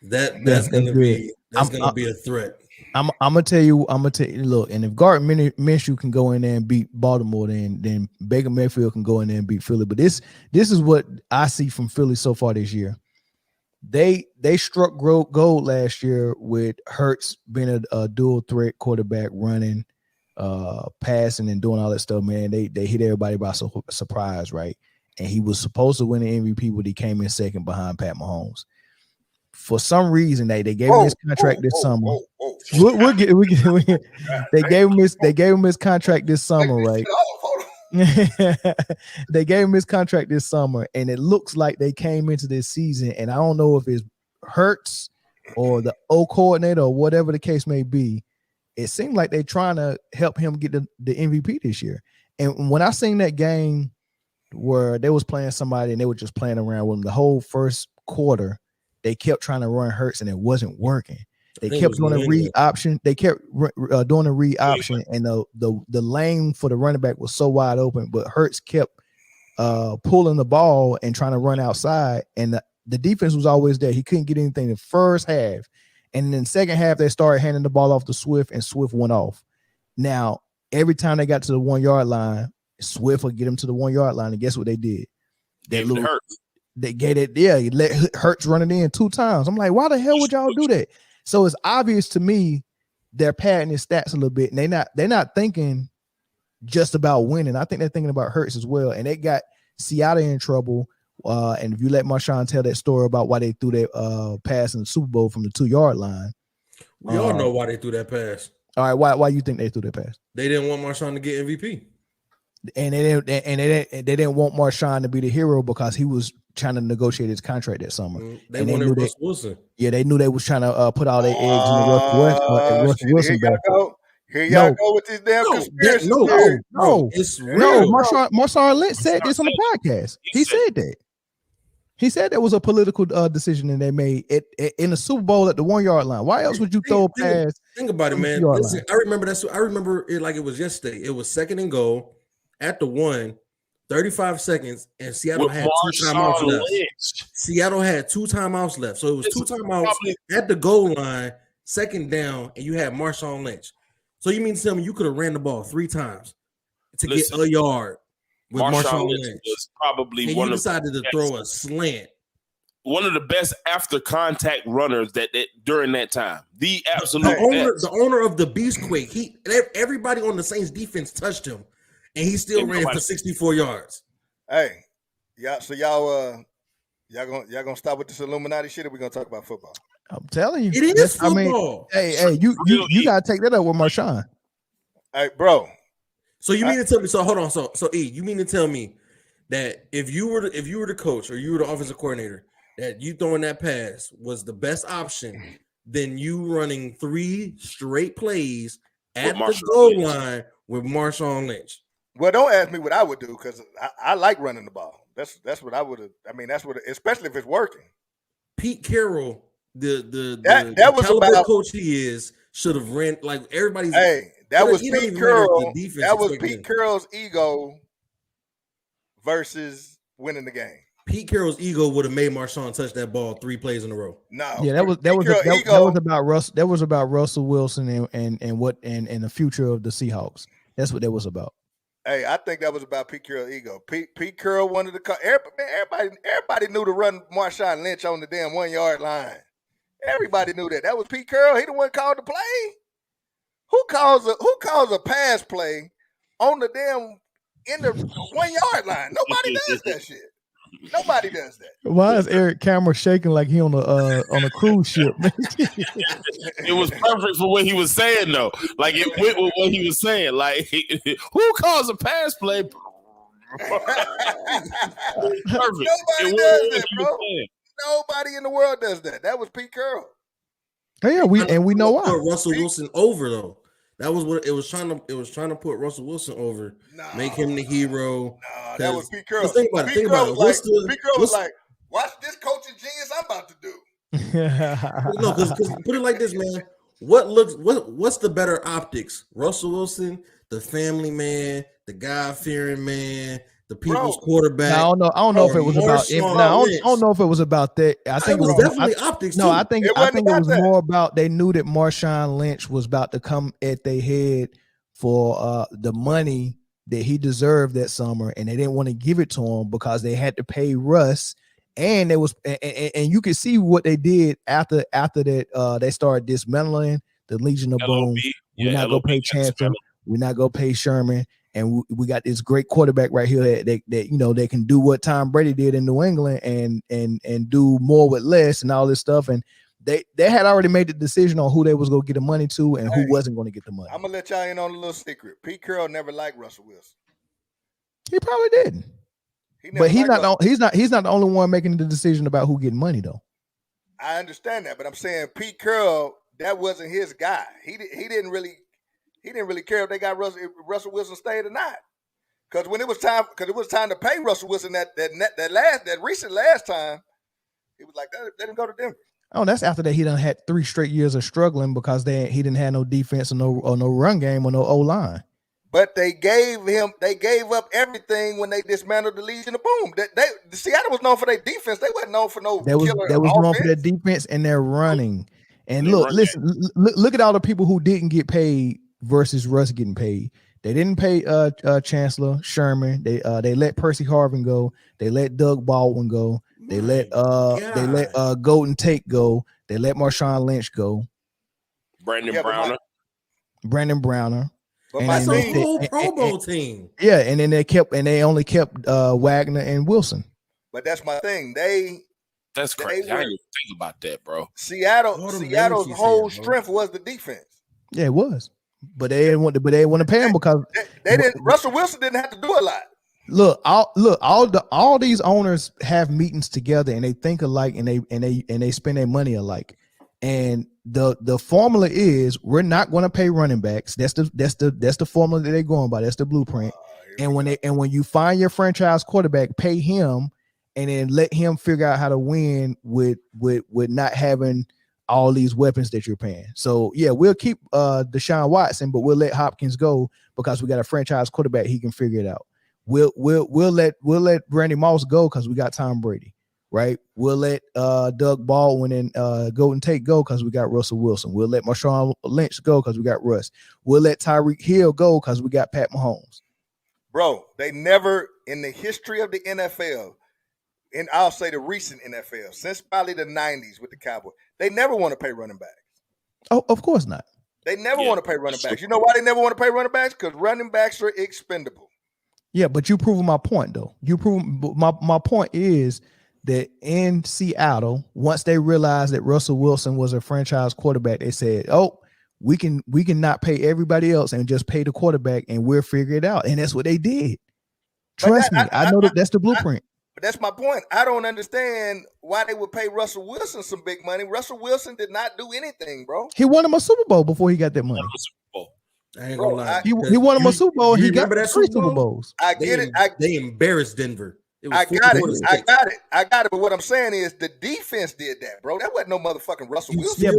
That's gonna be a threat. I'm gonna tell you. Look, and if Gardner Minshew can go in there and beat Baltimore, then Baker Mayfield can go in there and beat Philly. But this is what I see from Philly so far this year. They struck gold last year with Hurts being a dual threat quarterback, running, passing, and doing all that stuff. Man, they hit everybody by surprise, right? And he was supposed to win the MVP, but he came in second behind Pat Mahomes. For some reason, they gave him his contract this summer. They gave him his contract this summer, right? They gave him his contract this summer, and it looks like they came into this season, and I don't know if it's Hurts or the O coordinator or whatever the case may be. It seemed like they're trying to help him get the MVP this year. And when I seen that game where they was playing somebody and they were just playing around with him the whole first quarter, they kept trying to run Hurts and it wasn't working. They kept doing a read option. They kept doing a read option, and the lane for the running back was so wide open, but Hurts kept pulling the ball and trying to run outside, and the defense was always there. He couldn't get anything the first half, and then second half they started handing the ball off to Swift, and Swift went off. Now every time they got to the 1 yard line, Swift would get him to the 1 yard line, and guess what they did? They gave it, let Hurts run it in 2 times. I'm like, why the hell would y'all do that? So it's obvious to me they're padding his stats a little bit, and they're not thinking just about winning. I think they're thinking about Hurts as well. And they got Seattle in trouble. And if you let Marshawn tell that story about why they threw that pass in the Super Bowl from the 2 yard line, we all know why they threw that pass. All right, why you think they threw that pass? They didn't want Marshawn to get MVP. And they didn't want Marshawn to be the hero because he was trying to negotiate his contract that summer. They wanted Russ Wilson. Yeah, they knew they was trying to put all their eggs in the Russ Wilson basket. Here y'all go with this damn conspiracy. No, it's real. Marshawn Lynch said this on the podcast. He said that. He said that was a political decision and they made it in the Super Bowl at the 1 yard line. Why else would you throw a pass? Think about it, man. Listen, I remember it like it was yesterday. It was 2nd and goal at the 1, 35 seconds, and Seattle had 2 timeouts left. Seattle had 2 timeouts left. So it was 2 timeouts at the goal line, 2nd down, and you had Marshawn Lynch. So you mean to tell me you could have ran the ball 3 times to get a yard with Marshawn Lynch? Was probably and you decided to throw a slant. One of the best after contact runners that during that time. The absolute the owner of the Beastquake. Everybody on the Saints defense touched him, and he still ran for 64 yards. Hey, yeah. So y'all gonna stop with this Illuminati shit, or we gonna talk about football? I'm telling you, it is football. Hey, you gotta take that up with Marshawn. Hey, bro. So you mean to tell me? So hold on. So E, you mean to tell me that if you were the coach or you were the offensive coordinator, that you throwing that pass was the best option than you running 3 straight plays at the goal line with Marshawn Lynch? Well, don't ask me what I would do because I like running the ball. That's what I would have. I mean, that's what, especially if it's working. Pete Carroll, the was caliber about coach he is, should have ran like everybody's. Hey, that was Pete Carroll. That was Pete Carroll's ego versus winning the game. Pete Carroll's ego would have made Marshawn touch that ball 3 plays in a row. No, yeah, that was about Russ. That was about Russell Wilson and the future of the Seahawks. That's what that was about. Hey, I think that was about Pete Carroll's ego. Pete Carroll wanted to everybody knew to run Marshawn Lynch on the damn 1 yard line. Everybody knew that. That was Pete Carroll. He the one called the play. Who calls a pass play on the damn in the 1 yard line? Nobody does that shit. Nobody does that. Why is Eric camera shaking like he on a cruise ship? It was perfect for what he was saying, though. Like it went with what he was saying. Like who calls a pass play? Perfect. Nobody does that, bro. Nobody in the world does that. That was Pete Carroll. Oh, yeah, we know why. Put Russell Wilson over though. That was what it was trying to. It was trying to put Russell Wilson over, make him the hero. No, that was Pete Carroll. Think about it. Pete Carroll was like, watch this coaching genius I'm about to do. No, because put it like this, man. What's the better optics? Russell Wilson, the family man, the God-fearing man, the people's quarterback. I don't know if it was about. I don't know if it was about that. I think it was definitely optics. No, too. I think it was more about they knew that Marshawn Lynch was about to come at their head for the money that he deserved that summer, and they didn't want to give it to him because they had to pay Russ. And there was, and you could see what they did after that. They started dismantling the Legion of Boom. We're not gonna pay Chancellor. We're not gonna pay Sherman. And we got this great quarterback right here that they can do what Tom Brady did in New England and do more with less and all this stuff. And they had already made the decision on who they was gonna get the money to and who wasn't gonna get the money. I'm gonna let y'all in on a little secret. Pete Carroll never liked Russell Wilson. He probably didn't. But he's not the only one making the decision about who getting money though. I understand that, but I'm saying Pete Carroll, that wasn't his guy. He didn't really care if they got Russell Wilson stayed or not. Because it was time to pay Russell Wilson that recent last time, he was like, let him go to Denver. Oh, that's after that he done had 3 straight years of struggling because he didn't have no defense or no run game or no O-line. But they gave up everything when they dismantled the Legion of Boom. Seattle was known for their defense. They wasn't known for no killer. They was known for their defense and their running. And look at all the people who didn't get paid versus Russ getting paid. They didn't pay Chancellor Sherman. They let Percy Harvin go. They let Doug Baldwin go. They let Golden Tate go. They let Marshawn Lynch go. Brandon Browner. But that's a whole Pro Bowl team. Yeah, and then they only kept Wagner and Wilson. But that's my thing. That's crazy. I didn't even think about that, bro. Seattle's whole strength was the defense. Yeah, it was. But they didn't want to pay him because they didn't. Russell Wilson didn't have to do a lot. Look, all these owners have meetings together and they think alike and they spend their money alike. And the formula is we're not going to pay running backs. That's the formula that they're going by. That's the blueprint. And when you find your franchise quarterback, pay him and then let him figure out how to win with not having all these weapons that you're paying. So yeah, we'll keep Deshaun Watson, but we'll let Hopkins go because we got a franchise quarterback. He can figure it out. We'll let Randy Moss go because we got Tom Brady. Right, we'll let Doug Baldwin and Golden Tate go because we got Russell Wilson. We'll let Marshawn Lynch go because we got Russ. We'll let Tyreek Hill go because we got Pat Mahomes. Bro, they never in the history of the NFL, and I'll say the recent NFL, since probably the 90s with the Cowboys, they never want to pay running backs. Oh, of course not. They never want to pay running backs. You know why they never want to pay running backs? Because running backs are expendable. Yeah, but you proving my point though. My point is that in Seattle, once they realized that Russell Wilson was a franchise quarterback, they said, "Oh, we can not pay everybody else and just pay the quarterback, and we'll figure it out." And that's what they did. Trust me, I know that's the blueprint. But that's my point. I don't understand why they would pay Russell Wilson some big money. Russell Wilson did not do anything, bro. He won him a Super Bowl before he got that money. I ain't gonna lie. He won him a Super Bowl. He got 3 Super Bowls. I get it. They embarrassed Denver. I got it. But what I'm saying is the defense did that, bro. That wasn't no motherfucking Russell Wilson. Yeah,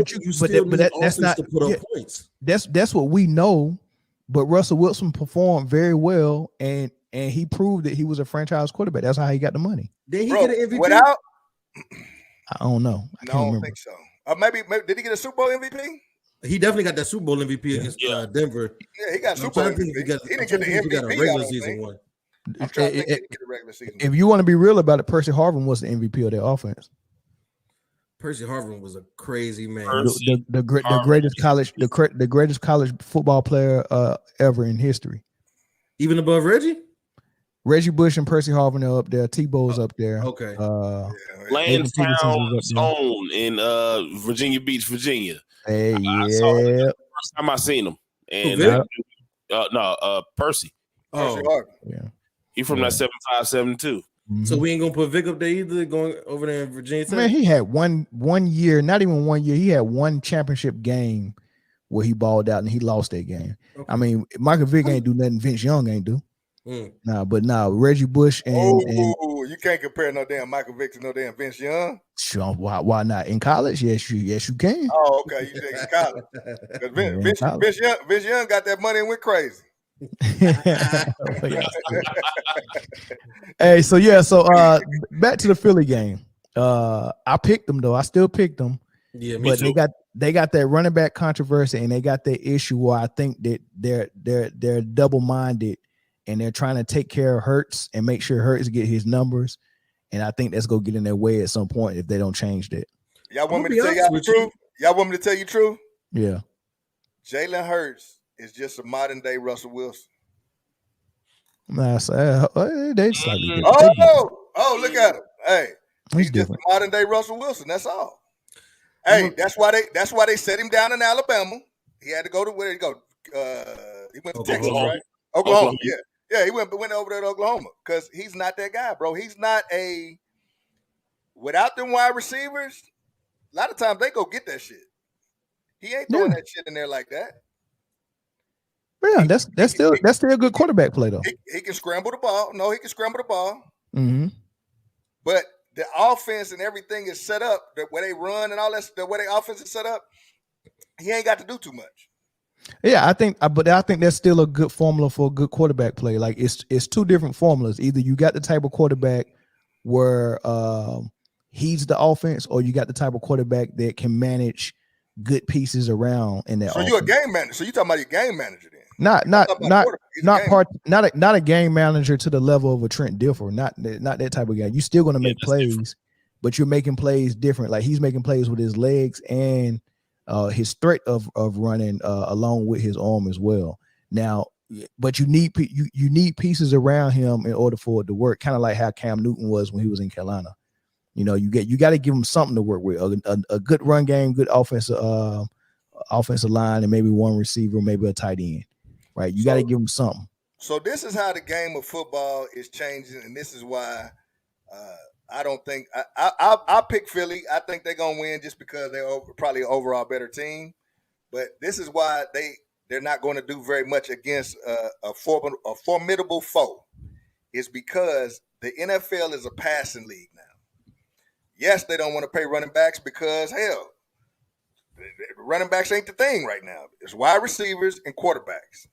but that's not to put up points. That's what we know. But Russell Wilson performed very well, and he proved that he was a franchise quarterback. That's how he got the money. Did he get an MVP? Without? I don't know. I don't think so. Maybe did he get a Super Bowl MVP? He definitely got that Super Bowl MVP against Denver. Yeah, he got Super Bowl MVP. He didn't get the MVP. He got a regular season one. I'm trying to get a regular season. If you want to be real about it, Percy Harvin was the MVP of their offense. Percy Harvin was a crazy man. The greatest college football player ever in history. Even above Reggie? Reggie Bush and Percy Harvin are up there. Tebow's up there. Okay. Lansdowne's own in Virginia Beach, Virginia. Hey, I saw him the first time I seen him. And Percy. Percy Harvin. Yeah. He from that 7572. So we ain't gonna put Vic up there either, going over there in Virginia Tech. Man, he had one year, not even 1 year. He had one championship game where he balled out and he lost that game. Okay. I mean, Michael Vick ain't do nothing Vince Young ain't do. Reggie Bush and you can't compare no damn Michael Vick to no damn Vince Young. Sure, why not? In college, yes you can. Oh, okay, you think in college? Because Vince Young got that money and went crazy. Hey, so back to the Philly game. I picked them though. I still picked them. Yeah, but too. They got that running back controversy, and they got that issue where I think that they're double-minded, and they're trying to take care of Hurts and make sure Hurts get his numbers. And I think that's gonna get in their way at some point if they don't change that. Y'all want me to tell y'all the truth? Y'all want me to tell you the truth? Yeah. Jalen Hurts is just a modern day Russell Wilson. They slightly different. Look at him. Hey, he's just a modern day Russell Wilson. That's all. Hey, that's why they set him down in Alabama. He had to go to where did he go? He went to Texas, right? Oklahoma. Yeah, he went over there to Oklahoma because he's not that guy, bro. He's not without them wide receivers. A lot of times they go get that shit. He ain't throwing that shit in there like that. Yeah, that's still a good quarterback play though. He can scramble the ball. No, he can scramble the ball. Mm-hmm. But the offense and everything is set up the way they run and all that. The way the offense is set up, he ain't got to do too much. Yeah, I think that's still a good formula for a good quarterback play. Like it's two different formulas. Either you got the type of quarterback where he's the offense, or you got the type of quarterback that can manage good pieces around in that. So you're a game manager. So you talking about your game manager then? Not a game manager to the level of a Trent Dilfer. Not that type of guy. You're still going to make plays, different. But you're making plays different. Like he's making plays with his legs and his threat of running along with his arm as well. Now, but you need pieces around him in order for it to work. Kind of like how Cam Newton was when he was in Carolina. You know, you got to give him something to work with. A good run game, good offensive line, and maybe one receiver, maybe a tight end. Right? You got to give him something. So this is how the game of football is changing, and this is why I don't think I pick Philly. I think they're gonna win just because they're probably an overall better team. But this is why they're not going to do very much against a formidable foe. It's because the NFL is a passing league now. Yes, they don't want to pay running backs because hell, running backs ain't the thing right now. It's wide receivers and quarterbacks.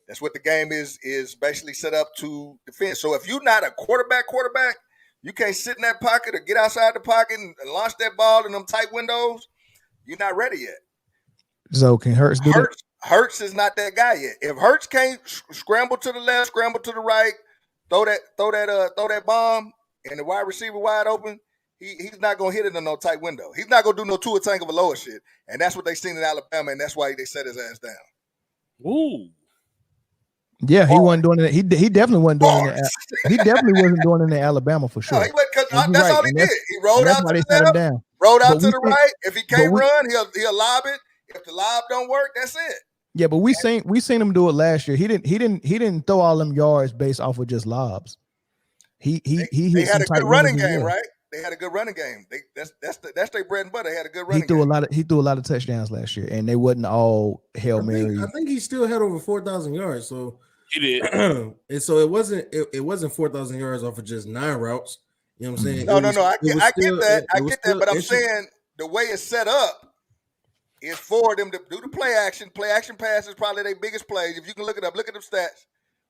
That's what the game is basically set up to defend. So if you're not a quarterback, you can't sit in that pocket or get outside the pocket and launch that ball in them tight windows. You're not ready yet. So can Hurts do that? Hurts is not that guy yet. If Hurts can't scramble to the left, scramble to the right, throw that bomb, and the wide receiver wide open, he's not gonna hit it in no tight window. He's not gonna do no Tua Tagovailoa shit, and that's what they seen in Alabama, and that's why they set his ass down. Ooh. Yeah, he wasn't doing it. He definitely wasn't doing it. He definitely wasn't doing it in Alabama for sure. No, that's all he did. He rolled out to the left, rolled out to the right. If he can't run, he'll lob it. If the lob don't work, that's it. Yeah, but we seen him do it last year. He didn't throw all them yards based off of just lobs. They had a good running game, right? They had a good running game. That's their bread and butter. They had a good running game. He threw a lot of touchdowns last year, and they wasn't all Hail Mary. I think he still had over 4,000 yards. So he did. And so it wasn't 4,000 yards off of just 9 routes. You know what I'm saying? No. I get that. But I'm saying the way it's set up is for them to do the play action. Play action pass is probably their biggest plays. If you can look it up, look at them stats.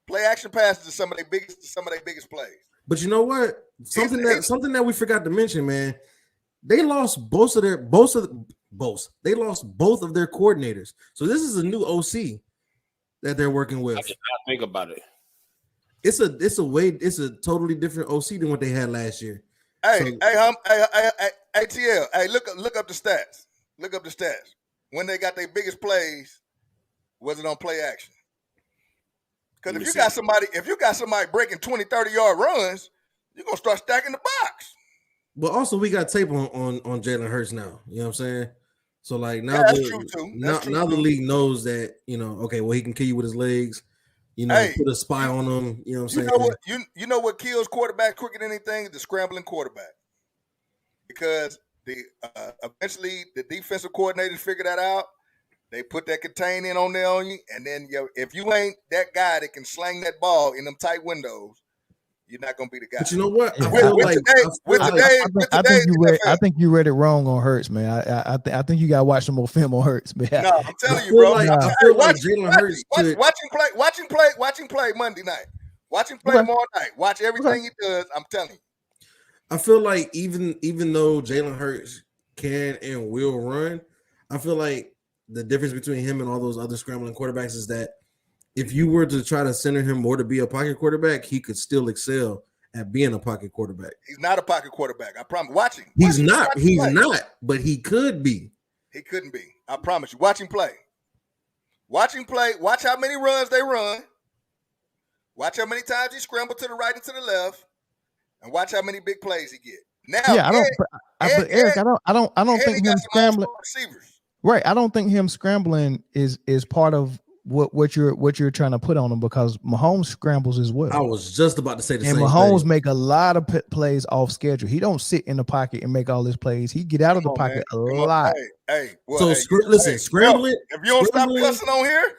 Play action passes are some of their biggest plays. But you know what? Something that we forgot to mention, man. They lost both of their coordinators. So this is a new OC that they're working with. I did not think about it. It's a totally different OC than what they had last year. Hey, ATL. Hey, look up the stats. Look up the stats. When they got their biggest plays, was it on play action? Because if you got somebody breaking 20, 30-yard runs, you're gonna start stacking the box. But also we got tape on Jalen Hurts now. You know what I'm saying? So like now that's true too. Now the league knows that, okay, well, he can kill you with his legs, put a spy on him. You know what I'm saying? You know what kills quarterback quicker than anything? The scrambling quarterback. Because eventually the defensive coordinators figure that out. They put that contain in on there on you, and then if you ain't that guy that can slang that ball in them tight windows, you're not gonna be the guy. But you know what? I think you read it wrong on Hurts, man. I think you gotta watch some more film on Hurts, man. No, I'm telling you, bro. I feel like Jalen Hurts. Watch him play Monday night. Watch him play tomorrow night. Watch everything he does. I'm telling you. I feel like even though Jalen Hurts can and will run, I feel like the difference between him and all those other scrambling quarterbacks is that if you were to try to center him more to be a pocket quarterback, he could still excel at being a pocket quarterback. He's not a pocket quarterback. I promise. Watch him. He's not, but he could be. He couldn't be. I promise you. Watch him play. Watch him play. Watch how many runs they run. Watch how many times he scramble to the right and to the left. And watch how many big plays he get. Now, yeah, Eric, I don't think him scrambling. Right, I don't think him scrambling is part of what you're trying to put on him, because Mahomes scrambles as well. I was just about to say the same thing. And Mahomes make a lot of plays off schedule. He don't sit in the pocket and make all his plays. He get out of the pocket a lot. Listen, scrambling. If you don't stop cussing on here,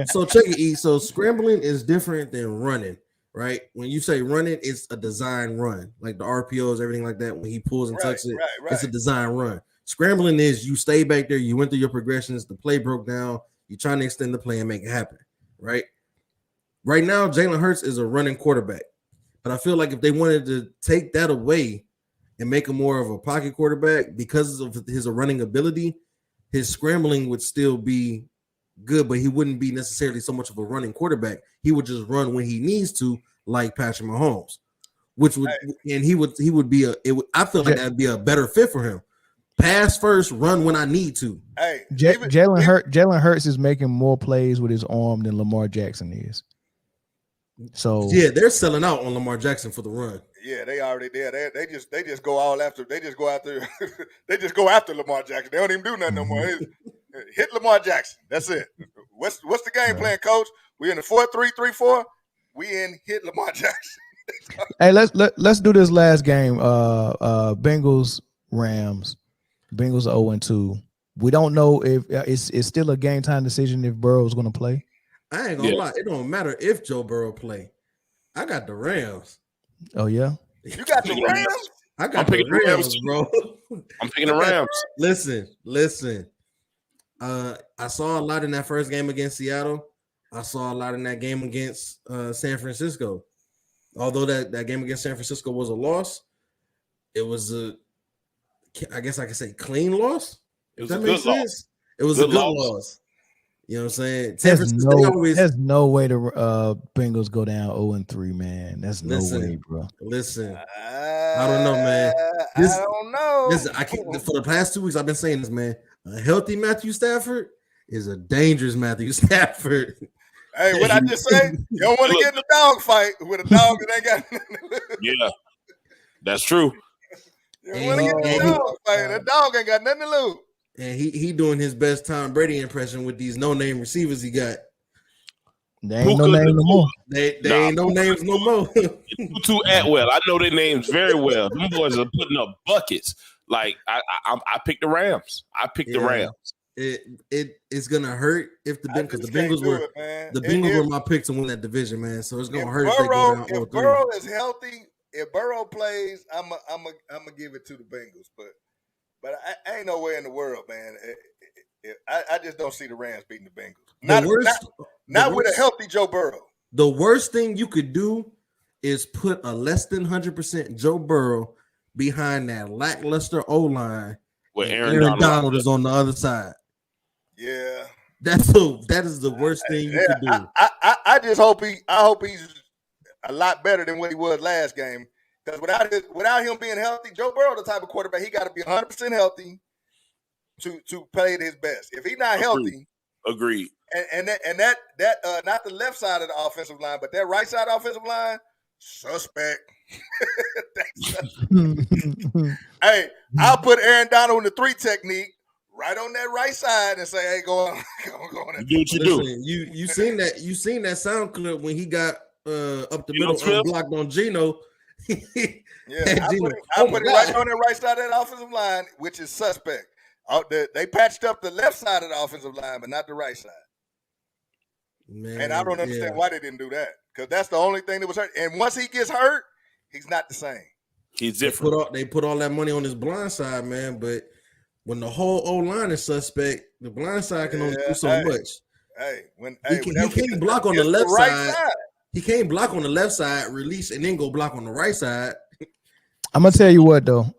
so check it. E. So scrambling is different than running. Right, when you say running, it's a design run, like the RPOs, everything like that. When he pulls and tucks it, it's a design run. Scrambling is you stay back there, you went through your progressions, the play broke down, you're trying to extend the play and make it happen. Right now, Jalen Hurts is a running quarterback, but I feel like if they wanted to take that away and make him more of a pocket quarterback because of his running ability, his scrambling would still be good, but he wouldn't be necessarily so much of a running quarterback. He would just run when he needs to, like Patrick Mahomes, which would and he would be I feel like that'd be a better fit for him. Pass first, run when I need to. Hey, Jalen Hurts is making more plays with his arm than Lamar Jackson is. So yeah, they're selling out on Lamar Jackson for the run. Yeah, they already did. They just go all after. They just go after. They just go after Lamar Jackson. They don't even do nothing no more. Hit Lamar Jackson. That's it. What's the game plan, Coach? We in the 4-3-3-4. We in hit Lamar Jackson. Hey, let's do this last game. Bengals Rams. Bengals are 0-2. We don't know if it's still a game time decision if Burrow's going to play. I ain't gonna lie. It don't matter if Joe Burrow play. I got the Rams. Oh yeah, you got the Rams. I got the Rams, bro. I'm picking the Rams. Listen. I saw a lot in that first game against Seattle. I saw a lot in that game against San Francisco. Although that game against San Francisco was a loss, it was I guess I could say clean loss. It was a good loss. It was a good loss. You know what I'm saying? There's no way the Bengals go down 0-3, man. That's no way, bro. Listen, I don't know, man. I don't know. Listen, I can't. For the past 2 weeks, I've been saying this, man. A healthy Matthew Stafford is a dangerous Matthew Stafford. Hey, what I just say? You don't want to get in a dog fight with a dog that ain't got nothing to lose. Yeah, that's true. You don't want to get in a dog fight. That dog ain't got nothing to lose. And he doing his best Tom Brady impression with these no-name receivers he got. They ain't no names no more. They ain't no names no more. Tutu Atwell, I know their names very well. Them boys are putting up buckets. Like I picked the Rams. The Rams. It's gonna hurt if the Bengals were my pick to win that division, man. So it's gonna hurt if they go down 0-3. If Burrow is healthy, if Burrow plays, I'm gonna give it to the Bengals, but I ain't no way in the world, man. I just don't see the Rams beating the Bengals. Not with a healthy Joe Burrow. The worst thing you could do is put a less than 100% Joe Burrow behind that lackluster O-line where Aaron Donald is on the other side. Yeah. That is the worst thing you could do. I just hope he's a lot better than what he was last game. Because without him being healthy, Joe Burrow, the type of quarterback, he got to be 100% healthy to play at his best. If he's not healthy, Agreed. And that not the left side of the offensive line, but that right side offensive line, suspect. Hey, I'll put Aaron Donald in the 3 technique right on that right side and say, "Hey, go on." You do what you do. You seen that? You seen that sound clip when he got up the Geno middle Smith? unblocked on Geno? Yeah, I put it right on that right side of that offensive line, which is suspect. They patched up the left side of the offensive line, but not the right side. Man, and I don't understand why they didn't do that, because that's the only thing that was hurt. And once he gets hurt, he's not the same. He's different. They put all that money on his blind side, man. But when the whole O line is suspect, the blind side can only do so much. He can't block on the left side. He can't block on the left side, release, and then go block on the right side. I'm gonna tell you what, though.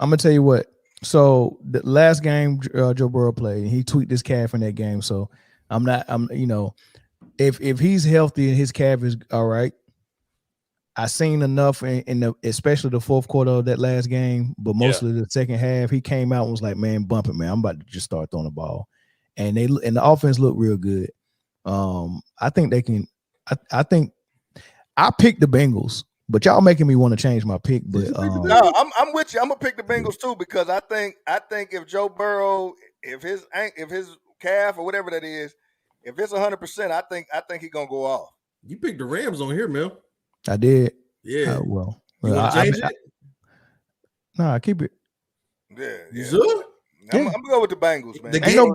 So the last game Joe Burrow played, he tweaked his calf in that game. So if he's healthy and his calf is all right, I seen enough in especially the fourth quarter of that last game, but mostly the second half, he came out and was like, "Man, bump it, man. I'm about to just start throwing the ball," and the offense looked real good. I think they can. I think I picked the Bengals, but y'all making me want to change my pick. But no, I'm with you. I'm gonna pick the Bengals too, because I think if Joe Burrow, if his calf or whatever that is, if it's 100%, I think he's gonna go off. You picked the Rams on here, Mel. I did. Yeah. Well, you want to change it? No, I keep it. Yeah. You sure? I'm gonna go with the Bengals, man. The game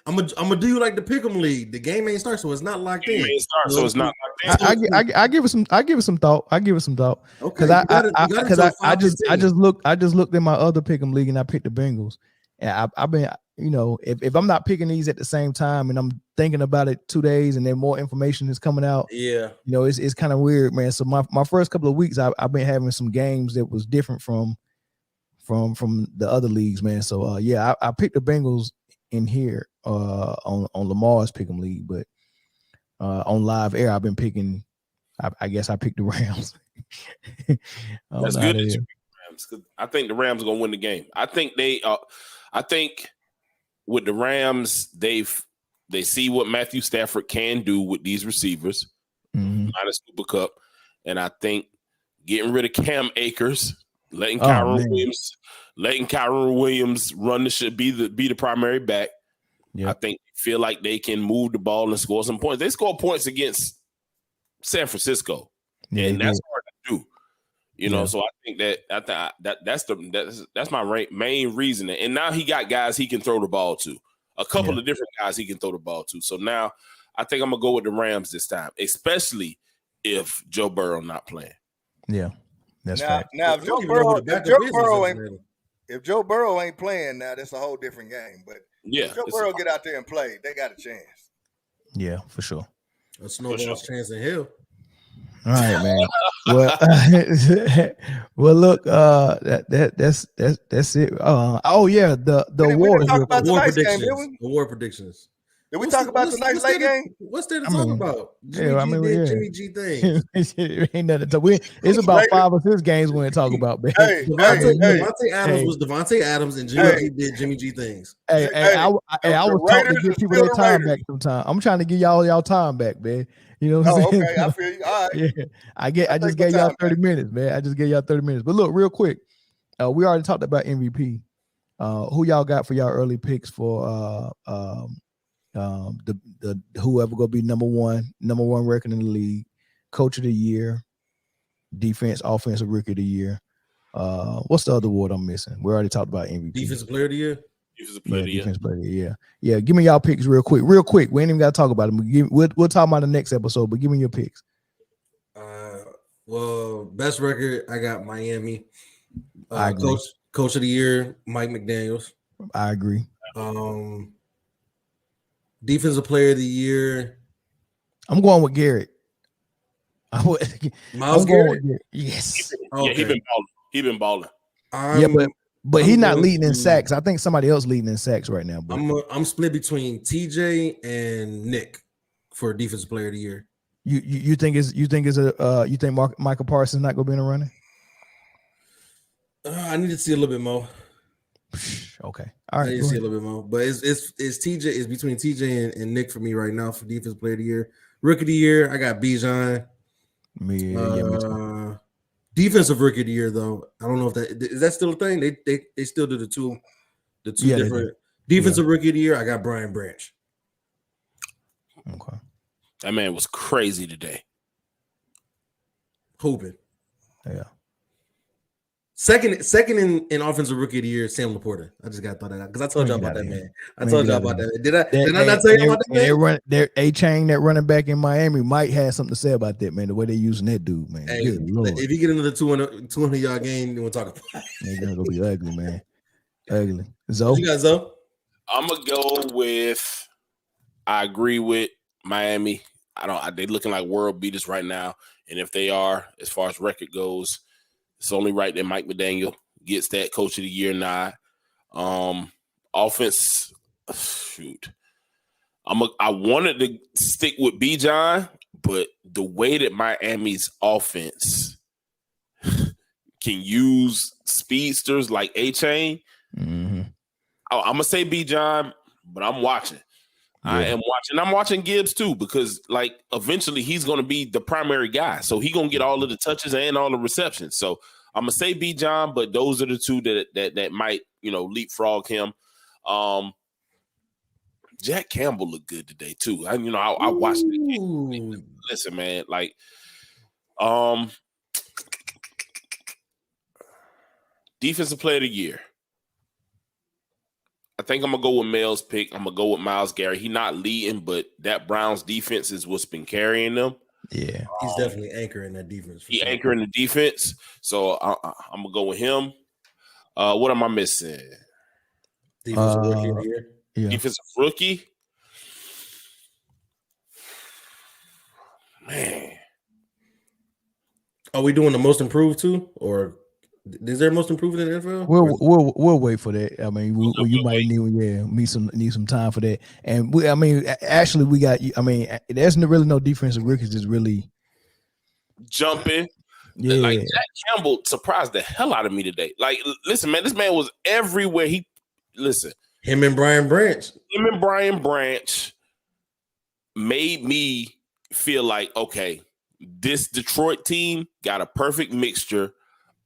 I'm gonna do you like the pick'em league. The game ain't start, so it's not locked in. So it's not locked in. I give it some. I give it some thought. Okay. Because I just looked at my other pick'em league and I picked the Bengals. And I've been, if I'm not picking these at the same time and I'm thinking about it 2 days and then more information is coming out, it's kind of weird, man. So my first couple of weeks, I've been having some games that was different from the other leagues, man. So I picked the Bengals in here on Lamar's pick'em league, but on live air I've been picking. I guess I picked the Rams. That's good that you picked the Rams, because I think the Rams are gonna win the game. I think with the Rams, they see what Matthew Stafford can do with these receivers, minus Cooper Kupp, and I think getting rid of Cam Akers, letting Kyron Williams run the shit, be the primary back. Yep. I think feel like they can move the ball and score some points. They score points against San Francisco, and that's hard to do. So I think that's my main reason. And now he got guys he can throw the ball to, a couple of different guys he can throw the ball to. So now I think I'm gonna go with the Rams this time, especially if Joe Burrow not playing. Yeah, that's right. Now if Joe Burrow ain't playing, now that's a whole different game. But if Joe Burrow get out there and play, they got a chance. Yeah, for sure. A snowball's chance in hell. All right, man. Well, look, that's it. The award predictions. Did we talk about tonight's late game? What's there to talk about? Jimmy G thing. Ain't nothing to talk. It's about 5 or 6 games we ain't talk about, man. Devontae Adams was Devontae Adams, and Jimmy G did Jimmy G things. I was trying to give people their time back sometime. I'm trying to give y'all time back, man. You know what I'm saying? Okay, I feel you. All right. Yeah, I just gave y'all 30 minutes, man. I just gave y'all 30 minutes. But look, real quick, we already talked about MVP. Who y'all got for y'all early picks for the whoever gonna be number one record in the league, coach of the year, offensive rookie of the year. What's the other award I'm missing? We already talked about MVP. Defensive player of the year. Defensive player of the year. Yeah. Give me y'all picks real quick. We ain't even got to talk about them. We'll talk about the next episode, but give me your picks. Well, best record, I got Miami. I agree. Coach of the year, Mike McDaniels. I agree. Defensive player of the year, I'm going with Garrett. Myles Garrett? Yes. Okay. Yeah, he been balling. But he's not leading in sacks. I think somebody else leading in sacks right now. But I'm split between TJ and Nick for defensive player of the year. You think Michael Parsons not gonna be in the running? I need to see a little bit more. Okay. All right, I need to see a little bit more, but it's TJ. It's between TJ and Nick for me right now for defense player of the year. Rookie of the year, I got Bijan. Me too. Defensive rookie of the year, though. I don't know if that still a thing. They still do the two different defensive rookie of the year. I got Brian Branch. Okay, that man was crazy today. Hooping. Yeah. Second in offensive rookie of the year, Sam Laporta. I just got to throw that out because I told y'all about that man. I told y'all about that. Did I not tell you about that man? A-Chain, that running back in Miami, might have something to say about that, man. The way they using that dude, man. Hey, if you get another 200-yard game, then we'll talk about it. It's gonna be ugly, man. Ugly. What you got, Zoe? I'm gonna go with. I agree with Miami. They looking like world beaters right now, and if they are, as far as record goes, it's only right that Mike McDaniel gets that Coach of the Year nod. Offense, shoot. I wanted to stick with Bijan, but the way that Miami's offense can use speedsters like A-Chain, I'm gonna say Bijan, but I'm watching. Yeah. I am watching. I'm watching Gibbs too, because like eventually he's going to be the primary guy. So he's going to get all of the touches and all the receptions. So I'm going to say Bijan, but those are the two that might, leapfrog him. Jack Campbell looked good today too. I watched it. Listen, man, like defensive player of the year. I think I'm going to go with Mel's pick. I'm going to go with Myles Garrett. He's not leading, but that Browns defense is what's been carrying them. Yeah. He's definitely anchoring that defense. He's anchoring the defense. So I'm going to go with him. What am I missing? Defensive rookie of the year. Yeah. Defensive rookie. Man. Are we doing the most improved too? Or is there most improved in the NFL? We'll wait for that. I mean, you might need some time for that. And we got. I mean, there's really no defensive rookies that's really jumping. Yeah, like Jack Campbell surprised the hell out of me today. Like, listen, man, this man was everywhere. Him and Brian Branch made me feel like, okay, this Detroit team got a perfect mixture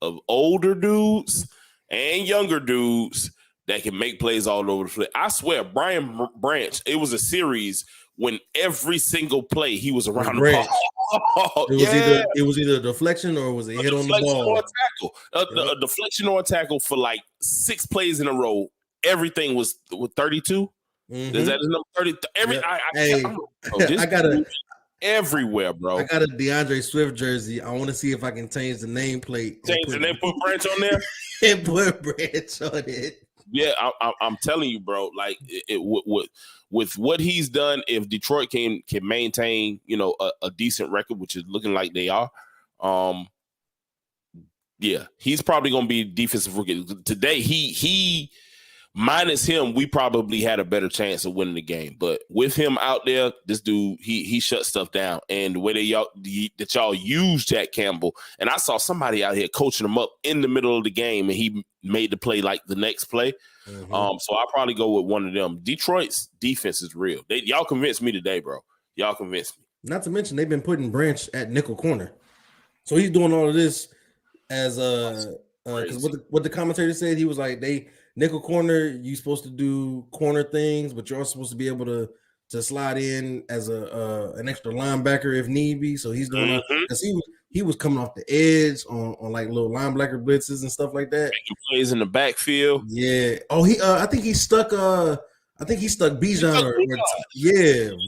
of older dudes and younger dudes that can make plays all over the place. I swear, Brian Branch, it was a series when every single play he was around the ball. It was either a deflection or was a hit on the ball. Or a tackle. A deflection or a tackle for like 6 plays in a row. Everything was with 32. Mm-hmm. Is that his number? 30? I got a everywhere, bro. I got a DeAndre Swift jersey. I want to see if I can change the nameplate. Change the name, put Branch on there, and put Branch on it. Yeah, I'm telling you, bro. Like with what he's done, if Detroit can maintain, a decent record, which is looking like they are, yeah, he's probably gonna be defensive rookie today. He minus him, we probably had a better chance of winning the game. But with him out there, this dude, he shut stuff down. And the way that y'all use Jack Campbell, and I saw somebody out here coaching him up in the middle of the game, and he made the play like the next play. Mm-hmm. So I'll probably go with one of them. Detroit's defense is real. Y'all convinced me today, bro. Y'all convinced me. Not to mention they've been putting Branch at nickel corner, so he's doing all of this as because what the commentator said, he was like, nickel corner, you supposed to do corner things, but you're also supposed to be able to slide in as an extra linebacker if need be. So he's doing because he was coming off the edge on like little linebacker blitzes and stuff like that. Making plays in the backfield. Yeah. Oh, I think he stuck Bijan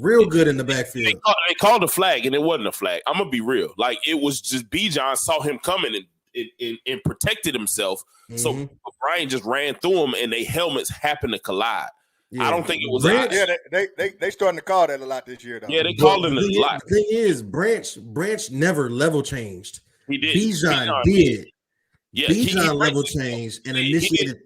real good in the backfield. They called a flag and it wasn't a flag. I'm gonna be real. Like it was just Bijan saw him coming and protected himself. Mm-hmm. So Brian just ran through him and their helmets happened to collide. Yeah. I don't think it was. They starting to call that a lot this year, though. Yeah, they called him a lot. The thing is, Branch never level changed. He did. Bijan did. Yeah, Bijan level changed and initiated.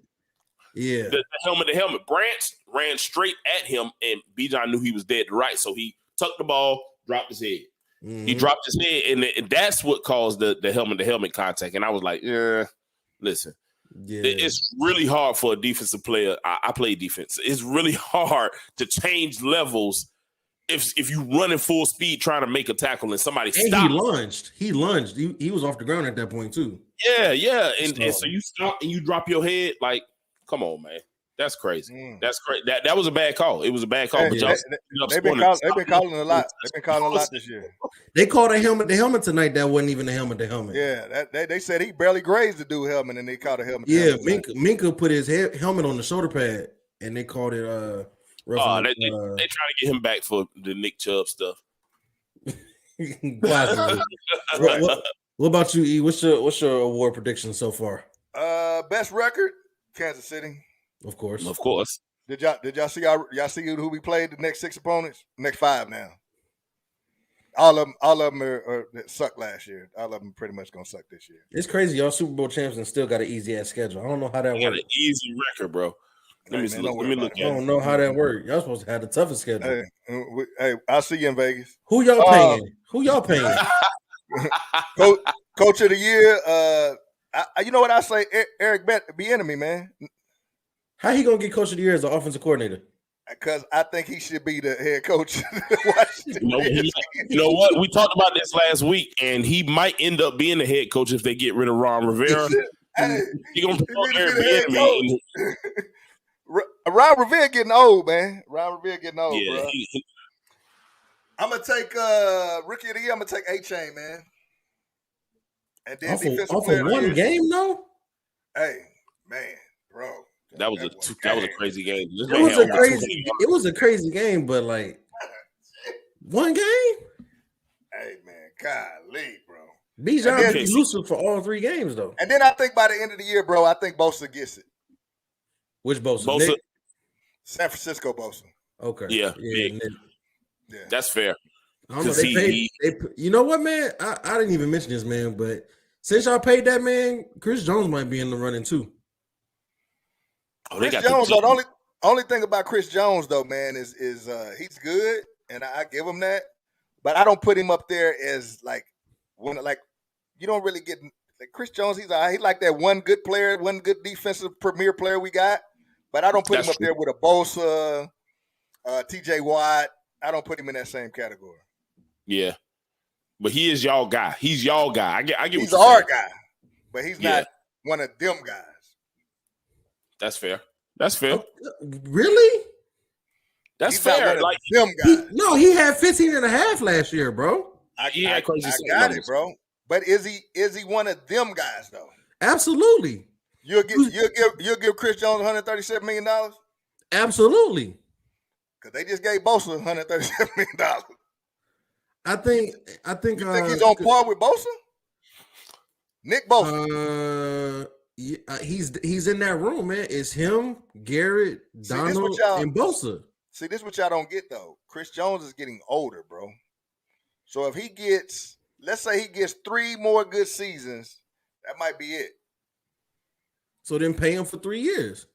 Yeah, the helmet. Branch ran straight at him, and Bijan knew he was dead to right, so he tucked the ball, dropped his head. Mm-hmm. He dropped his head, and that's what caused the helmet-to-helmet contact. And I was like, listen. Yeah. It's really hard for a defensive player. I play defense. It's really hard to change levels if you running full speed trying to make a tackle and somebody stopped. He lunged. He was off the ground at that point too. Yeah. And so you stop and you drop your head. Like, come on, man. That's crazy. That's crazy. That was a bad call. It was a bad call. Hey, but they've been calling a lot. They've been calling a lot this year. They called a helmet. The helmet tonight that wasn't even a helmet. The helmet. Yeah, they said he barely grazed the dude helmet, and they called a helmet. Yeah, Minka put his helmet on the shoulder pad, and they called it. They trying to get him back for the Nick Chubb stuff. what about you, E? What's your award prediction so far? Best record, Kansas City. Of course. Did y'all see who we played the next 6 opponents? Next 5 now. All of them are sucked last year. All of them pretty much gonna suck this year. It's crazy, y'all Super Bowl champs and still got an easy ass schedule. I don't know how that works. Got an easy record, bro. Let me look at it. I don't know how that works. Y'all supposed to have the toughest schedule. Hey, I'll see you in Vegas. Who y'all paying? Coach of the year. You know what I say? Eric Bieniemy, man. How he gonna get coach of the year as an offensive coordinator? Because I think he should be the head coach. You know what? We talked about this last week, and he might end up being the head coach if they get rid of Ron Rivera. He gonna promote Eric Bieniemy. Ron Rivera getting old, man. Ron Rivera getting old, yeah, bro. I'm gonna take rookie of the year. I'm gonna take A-Chain, man. And then off of one game, though. Hey, man, bro. That was a crazy game. It was a crazy game, but like one game. Hey, man, golly, bro. Bijan be elusive for all 3 games, though. And then I think by the end of the year, bro, I think Bosa gets it. Which Bosa? San Francisco Bosa. Okay. Yeah. That's fair. I don't know. They paid, you know what, man? I didn't even mention this, man, but since y'all paid that man, Chris Jones might be in the running too. Oh, Chris Jones, the only thing about Chris Jones, though, man, is he's good, and I give him that. But I don't put him up there as you don't really get Chris Jones. He's like that one good player, one good defensive premier player we got. But I don't put him up there with a Bosa, TJ Watt. I don't put him in that same category. Yeah, but he is y'all guy. He's y'all guy. I get. He's our guy, but he's not one of them guys. That's fair. Really? That's fair. Like them guys. He had 15.5 last year, bro. I got it, bro. But is he one of them guys though? Absolutely. You'll give Chris Jones $137 million? Absolutely. Because they just gave Bosa $137 million. I think you think he's on par with Bosa? Nick Bosa. He's in that room, man. It's him, Garrett, Donald, and Bosa. See, this is what y'all don't get though. Chris Jones is getting older, bro. So if he gets, let's say he gets 3 more good seasons, that might be it. So then pay him for 3 years.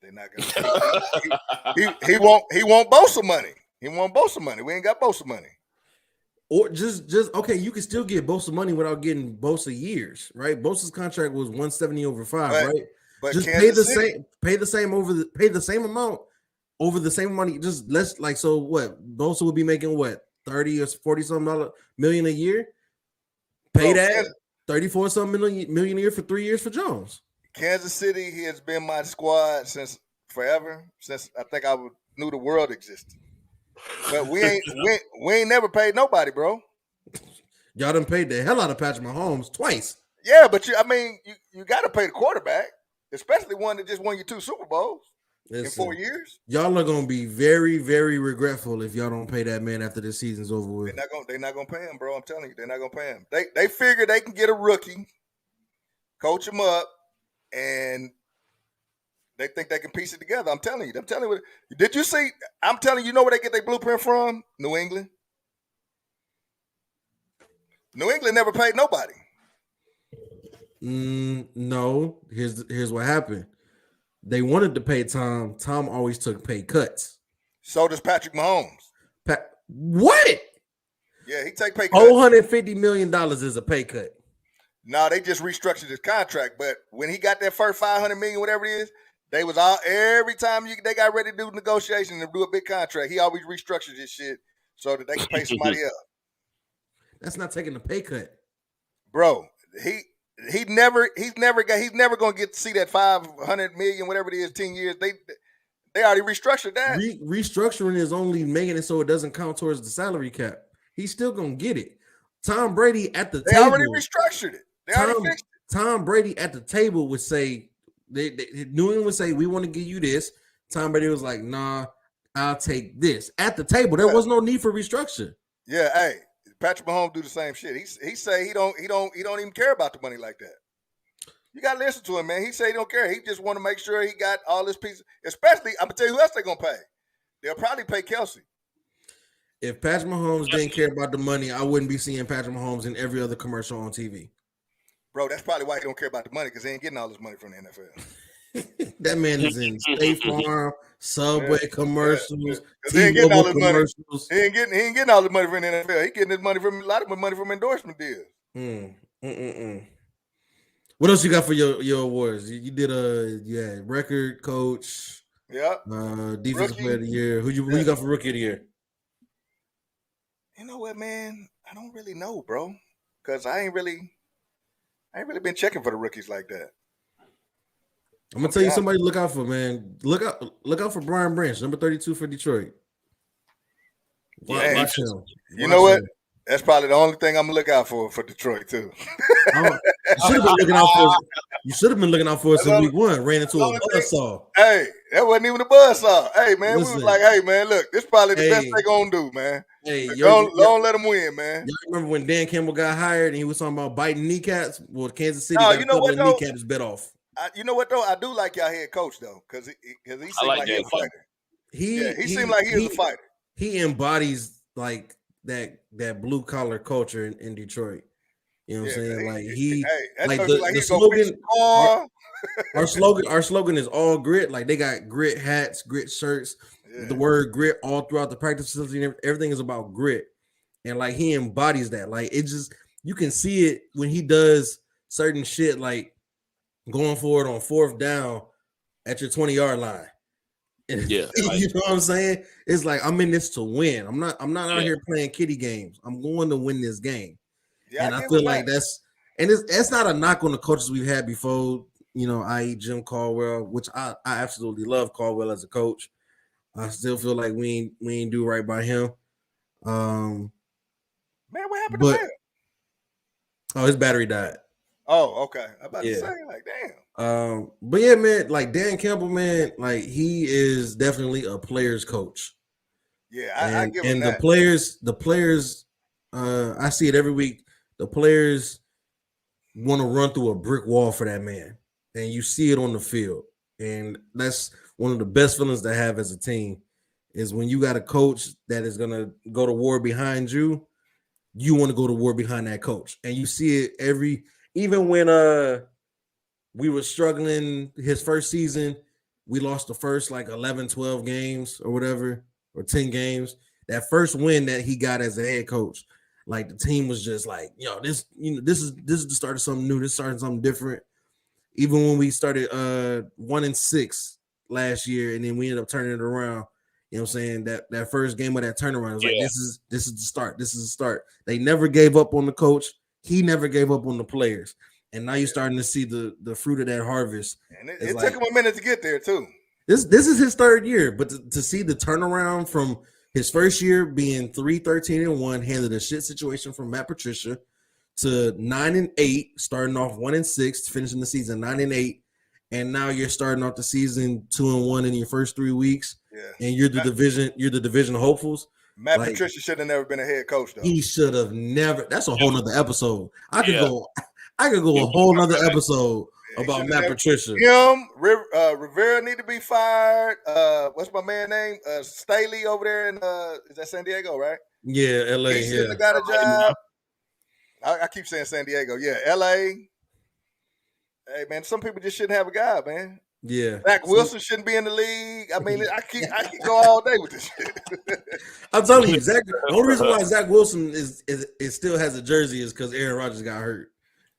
They're not gonna. He won't Bosa money. He won't Bosa money. We ain't got Bosa money. Or just okay, you can still get Bosa money without getting Bosa years, right? Bosa's contract was $170 over 5, right? But just pay the same amount over the same money. Just so what? Bosa would be making what, 30 or 40 something million a year? Pay that 34 something million a year for 3 years for Jones. Kansas City has been my squad since forever, since I think I knew the world existed. But we ain't never paid nobody, bro. Y'all done paid the hell out of Patrick Mahomes twice. Yeah, but you got to pay the quarterback, especially one that just won you 2 Super Bowls in 4 years. Y'all are gonna be very, very regretful if y'all don't pay that man after the season's over with. They're not gonna pay him, bro. I'm telling you, they're not gonna pay him. They figure they can get a rookie, coach him up, and they think they can piece it together. I'm telling you. Did you see? I'm telling you, know where they get their blueprint from? New England. New England never paid nobody. No. Here's what happened. They wanted to pay Tom. Tom always took pay cuts. So does Patrick Mahomes. What? Yeah, he take pay cuts. $450 million is a pay cut. No, they just restructured his contract. But when he got that first $500 million, whatever it is, they was all every time they got ready to do negotiation and do a big contract, he always restructured his shit so that they could pay somebody else. That's not taking a pay cut, bro. He's never gonna get to see that $500 million, whatever it is, 10 years. They already restructured that. Restructuring is only making it so it doesn't count towards the salary cap. He's still gonna get it. Tom Brady at the table. They already restructured it. They already fixed it. Tom Brady at the table would say, New England would say, we want to give you this. Tom Brady was like, nah, I'll take this. At the table, there was no need for restructure. Yeah, hey, Patrick Mahomes do the same shit. He say he don't even care about the money like that. You gotta listen to him, man. He say he don't care. He just want to make sure he got all his pieces. Especially, I'm gonna tell you who else they gonna pay. They'll probably pay Kelsey. If Patrick Mahomes didn't care about the money, I wouldn't be seeing Patrick Mahomes in every other commercial on TV. Bro, that's probably why he don't care about the money, because he ain't getting all his money from the NFL. That man is in State Farm, Subway commercials, he ain't getting all his commercials. Money. He ain't getting all the money from the NFL. He getting his money from a lot of money from endorsement deals. What else you got for your awards? You did record, coach, defensive player of the year. Who you got for rookie of the year? You know what, man? I don't really know, bro, because I ain't really been checking for the rookies like that. I'm gonna tell you somebody to look out for, man. Look out for Brian Branch, number 32 for Detroit. Watch him. You know what? That's probably the only thing I'm gonna look out for Detroit too. You should have been looking out for us in week 1. Ran into a buzzsaw. Hey, that wasn't even a buzzsaw. Hey, man, listen, we was like, hey, man, look, this is probably the best they gonna do, man. Hey, don't let them win, man. Y'all remember when Dan Campbell got hired and he was talking about biting kneecaps? Well, Kansas City got a couple of kneecaps bit off. You know what though? I do like y'all head coach though, because he seems like he's a fighter. He seemed like he was a fighter. He embodies like that blue collar culture in Detroit. You know what I'm saying? Like our slogan is all grit. Like they got grit hats, grit shirts, the word grit all throughout the practice facility, and everything is about grit. And like he embodies that. Like it just, you can see it when he does certain shit, like going forward on 4th down at your 20-yard line. Yeah, you know what I'm saying? It's like I'm in this to win. I'm not out here playing kiddie games. I'm going to win this game. Yeah, and I feel like that's not a knock on the coaches we've had before, you know, i.e. Jim Caldwell, which I absolutely love Caldwell as a coach. I still feel like we ain't do right by him. Man, what happened to him? Oh, his battery died. Oh, okay. I'm about to say, like, damn. But yeah, man, like Dan Campbell, man, like he is definitely a player's coach. Yeah, I give him that. The players, I see it every week. The players want to run through a brick wall for that man, and you see it on the field. And that's one of the best feelings to have as a team is when you got a coach that is gonna go to war behind you. You want to go to war behind that coach, and you see it even when we were struggling his first season, we lost the first like 11, 12 games or whatever, or 10 games. That first win that he got as a head coach, like the team was just like, this is the start of something new. This started something different. Even when we started 1-6 last year, and then we ended up turning it around. You know what I'm saying? That first game of that turnaround was like, this is the start. This is the start. They never gave up on the coach. He never gave up on the players. And now you're starting to see the fruit of that harvest. And it took him a minute to get there too. This is his 3rd year, but to see the turnaround from his first year being 3-13-1, handled a shit situation from Matt Patricia, to 9-8, starting off 1-6, finishing the season 9-8, and now you're starting off the season 2-1 in your first 3 weeks. Yeah. And you're the division hopefuls. Matt Patricia should have never been a head coach, though. He should have never. That's a whole nother episode. I could go a whole nother episode about Matt Patricia. Him, Rivera need to be fired. What's my man name? Staley over there in is that San Diego, right? Yeah, LA. He should have got a job. I keep saying San Diego. Yeah, LA. Hey man, some people just shouldn't have a guy, man. Yeah, Zach Wilson shouldn't be in the league. I mean, I keep go all day with this shit. I'm telling you, the only reason why Zach Wilson is still has a jersey is because Aaron Rodgers got hurt.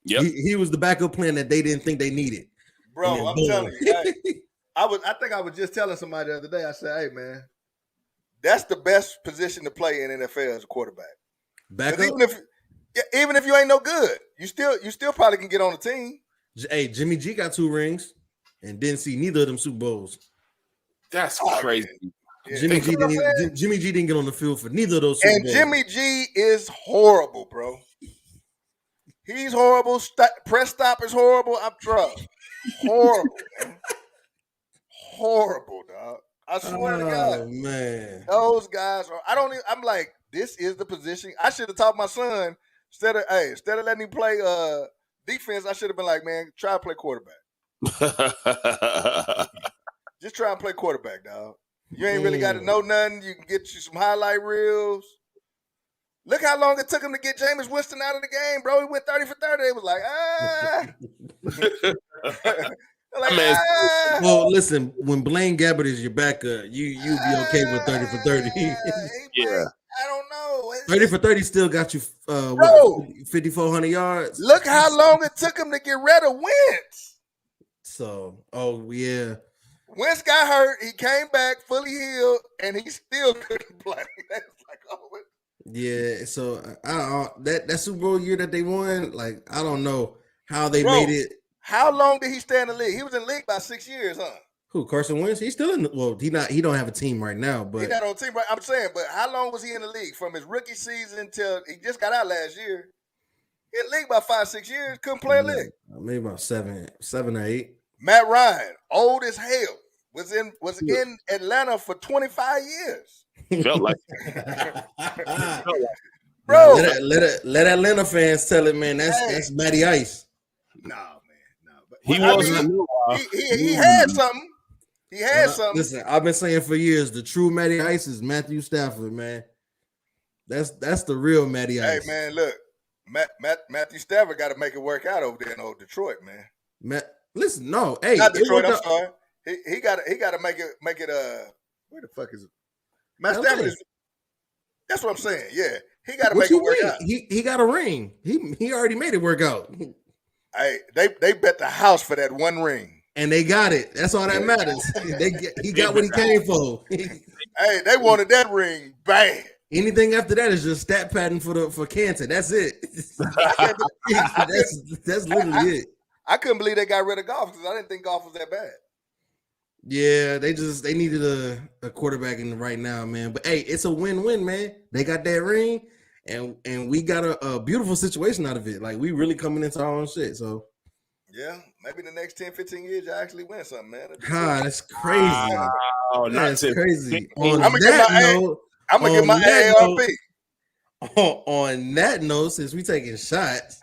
Yep. He was the backup plan that they didn't think they needed. Bro, I'm telling you, I think I was just telling somebody the other day. I said, "Hey, man, that's the best position to play in NFL as a quarterback. Backup, even if you ain't no good, you still probably can get on the team." Hey, Jimmy G got 2 rings and didn't see neither of them Super Bowls. That's crazy. Yeah. Jimmy G didn't get on the field for neither of those Super Bowls. And Jimmy G is horrible, bro. He's horrible. Press stop is horrible. I'm trust. Horrible, man. Horrible, dog. I swear to God. Oh man. Those guys are I'm like, this is the position. I should have taught my son instead of letting him play defense, I should have been like, man, try to play quarterback. Just try and play quarterback, dog. You ain't really got to know nothing. You can get you some highlight reels. Look how long it took him to get Jameis Winston out of the game, bro. He went 30 for 30. It was like, Well, listen, when Blaine Gabbert is your backup, you'd be okay with 30 for 30. Yeah. I don't know. 30 for 30 still got you 5,400 yards. Look how long it took him to get rid of Wentz. So, yeah. Wentz got hurt. He came back fully healed, and he still couldn't play. That's like, yeah. So that Super Bowl year that they won, like, I don't know how they made it. How long did he stay in the league? He was in the league about 6 years, huh? Who, Carson Wentz? He's still in the, well, he don't have a team right now, but he's not on a team, right? I'm saying, but how long was he in the league? From his rookie season till he just got out last year. He in the league about 5-6 years, couldn't play a league. Maybe about 7 or 8. Matt Ryan, old as hell, was in Atlanta for 25 years. Felt like bro. Let Atlanta fans tell it, man. That's Matty Ice. No, man, no. But he had something. He had something. Listen, I've been saying for years, the true Matty Ice is Matthew Stafford, man. That's the real Matty Ice. Hey, man, look, Matthew Stafford got to make it work out over there in old Detroit, man. Listen, no, hey, not Detroit. I'm sorry. He got to make it. Where the fuck is it? Matt Stafford is. That's what I'm saying. Yeah, he got to make it work out. He got a ring. He already made it work out. Hey, they bet the house for that one ring. And they got it. That's all that matters. He got what he came for. Hey, they wanted that ring bad. Anything after that is just stat padding for cancer. That's it. That's literally it. I couldn't believe they got rid of golf because I didn't think golf was that bad. Yeah, they needed a quarterback in right now, man. But hey, it's a win-win, man. They got that ring, and we got a beautiful situation out of it. Like, we really coming into our own shit. So yeah, maybe the next 10, 15 years you actually win something, man. That's crazy. Oh, that's crazy. I'm gonna get my AARP. On that note, since we taking shots,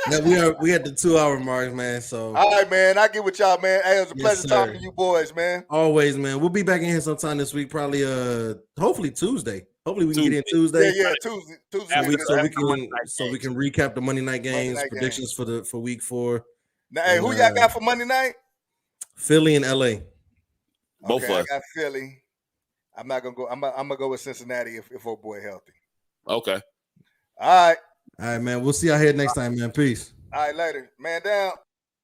that we at the 2-hour mark, man. So all right, man. I get with y'all, man. Hey, it was a pleasure talking to you boys, man. Always, man. We'll be back in here sometime this week, probably hopefully Tuesday. Hopefully we can get in Tuesday. Yeah, Tuesday. So we can recap the Monday night games, predictions for week 4. Now, hey, who y'all got for Monday night? Philly and LA. Both of us. I got Philly. I'm not gonna go. I'm gonna go with Cincinnati if old boy healthy. Okay. All right, man. We'll see y'all here next time, man. Peace. All right, later, man. Down.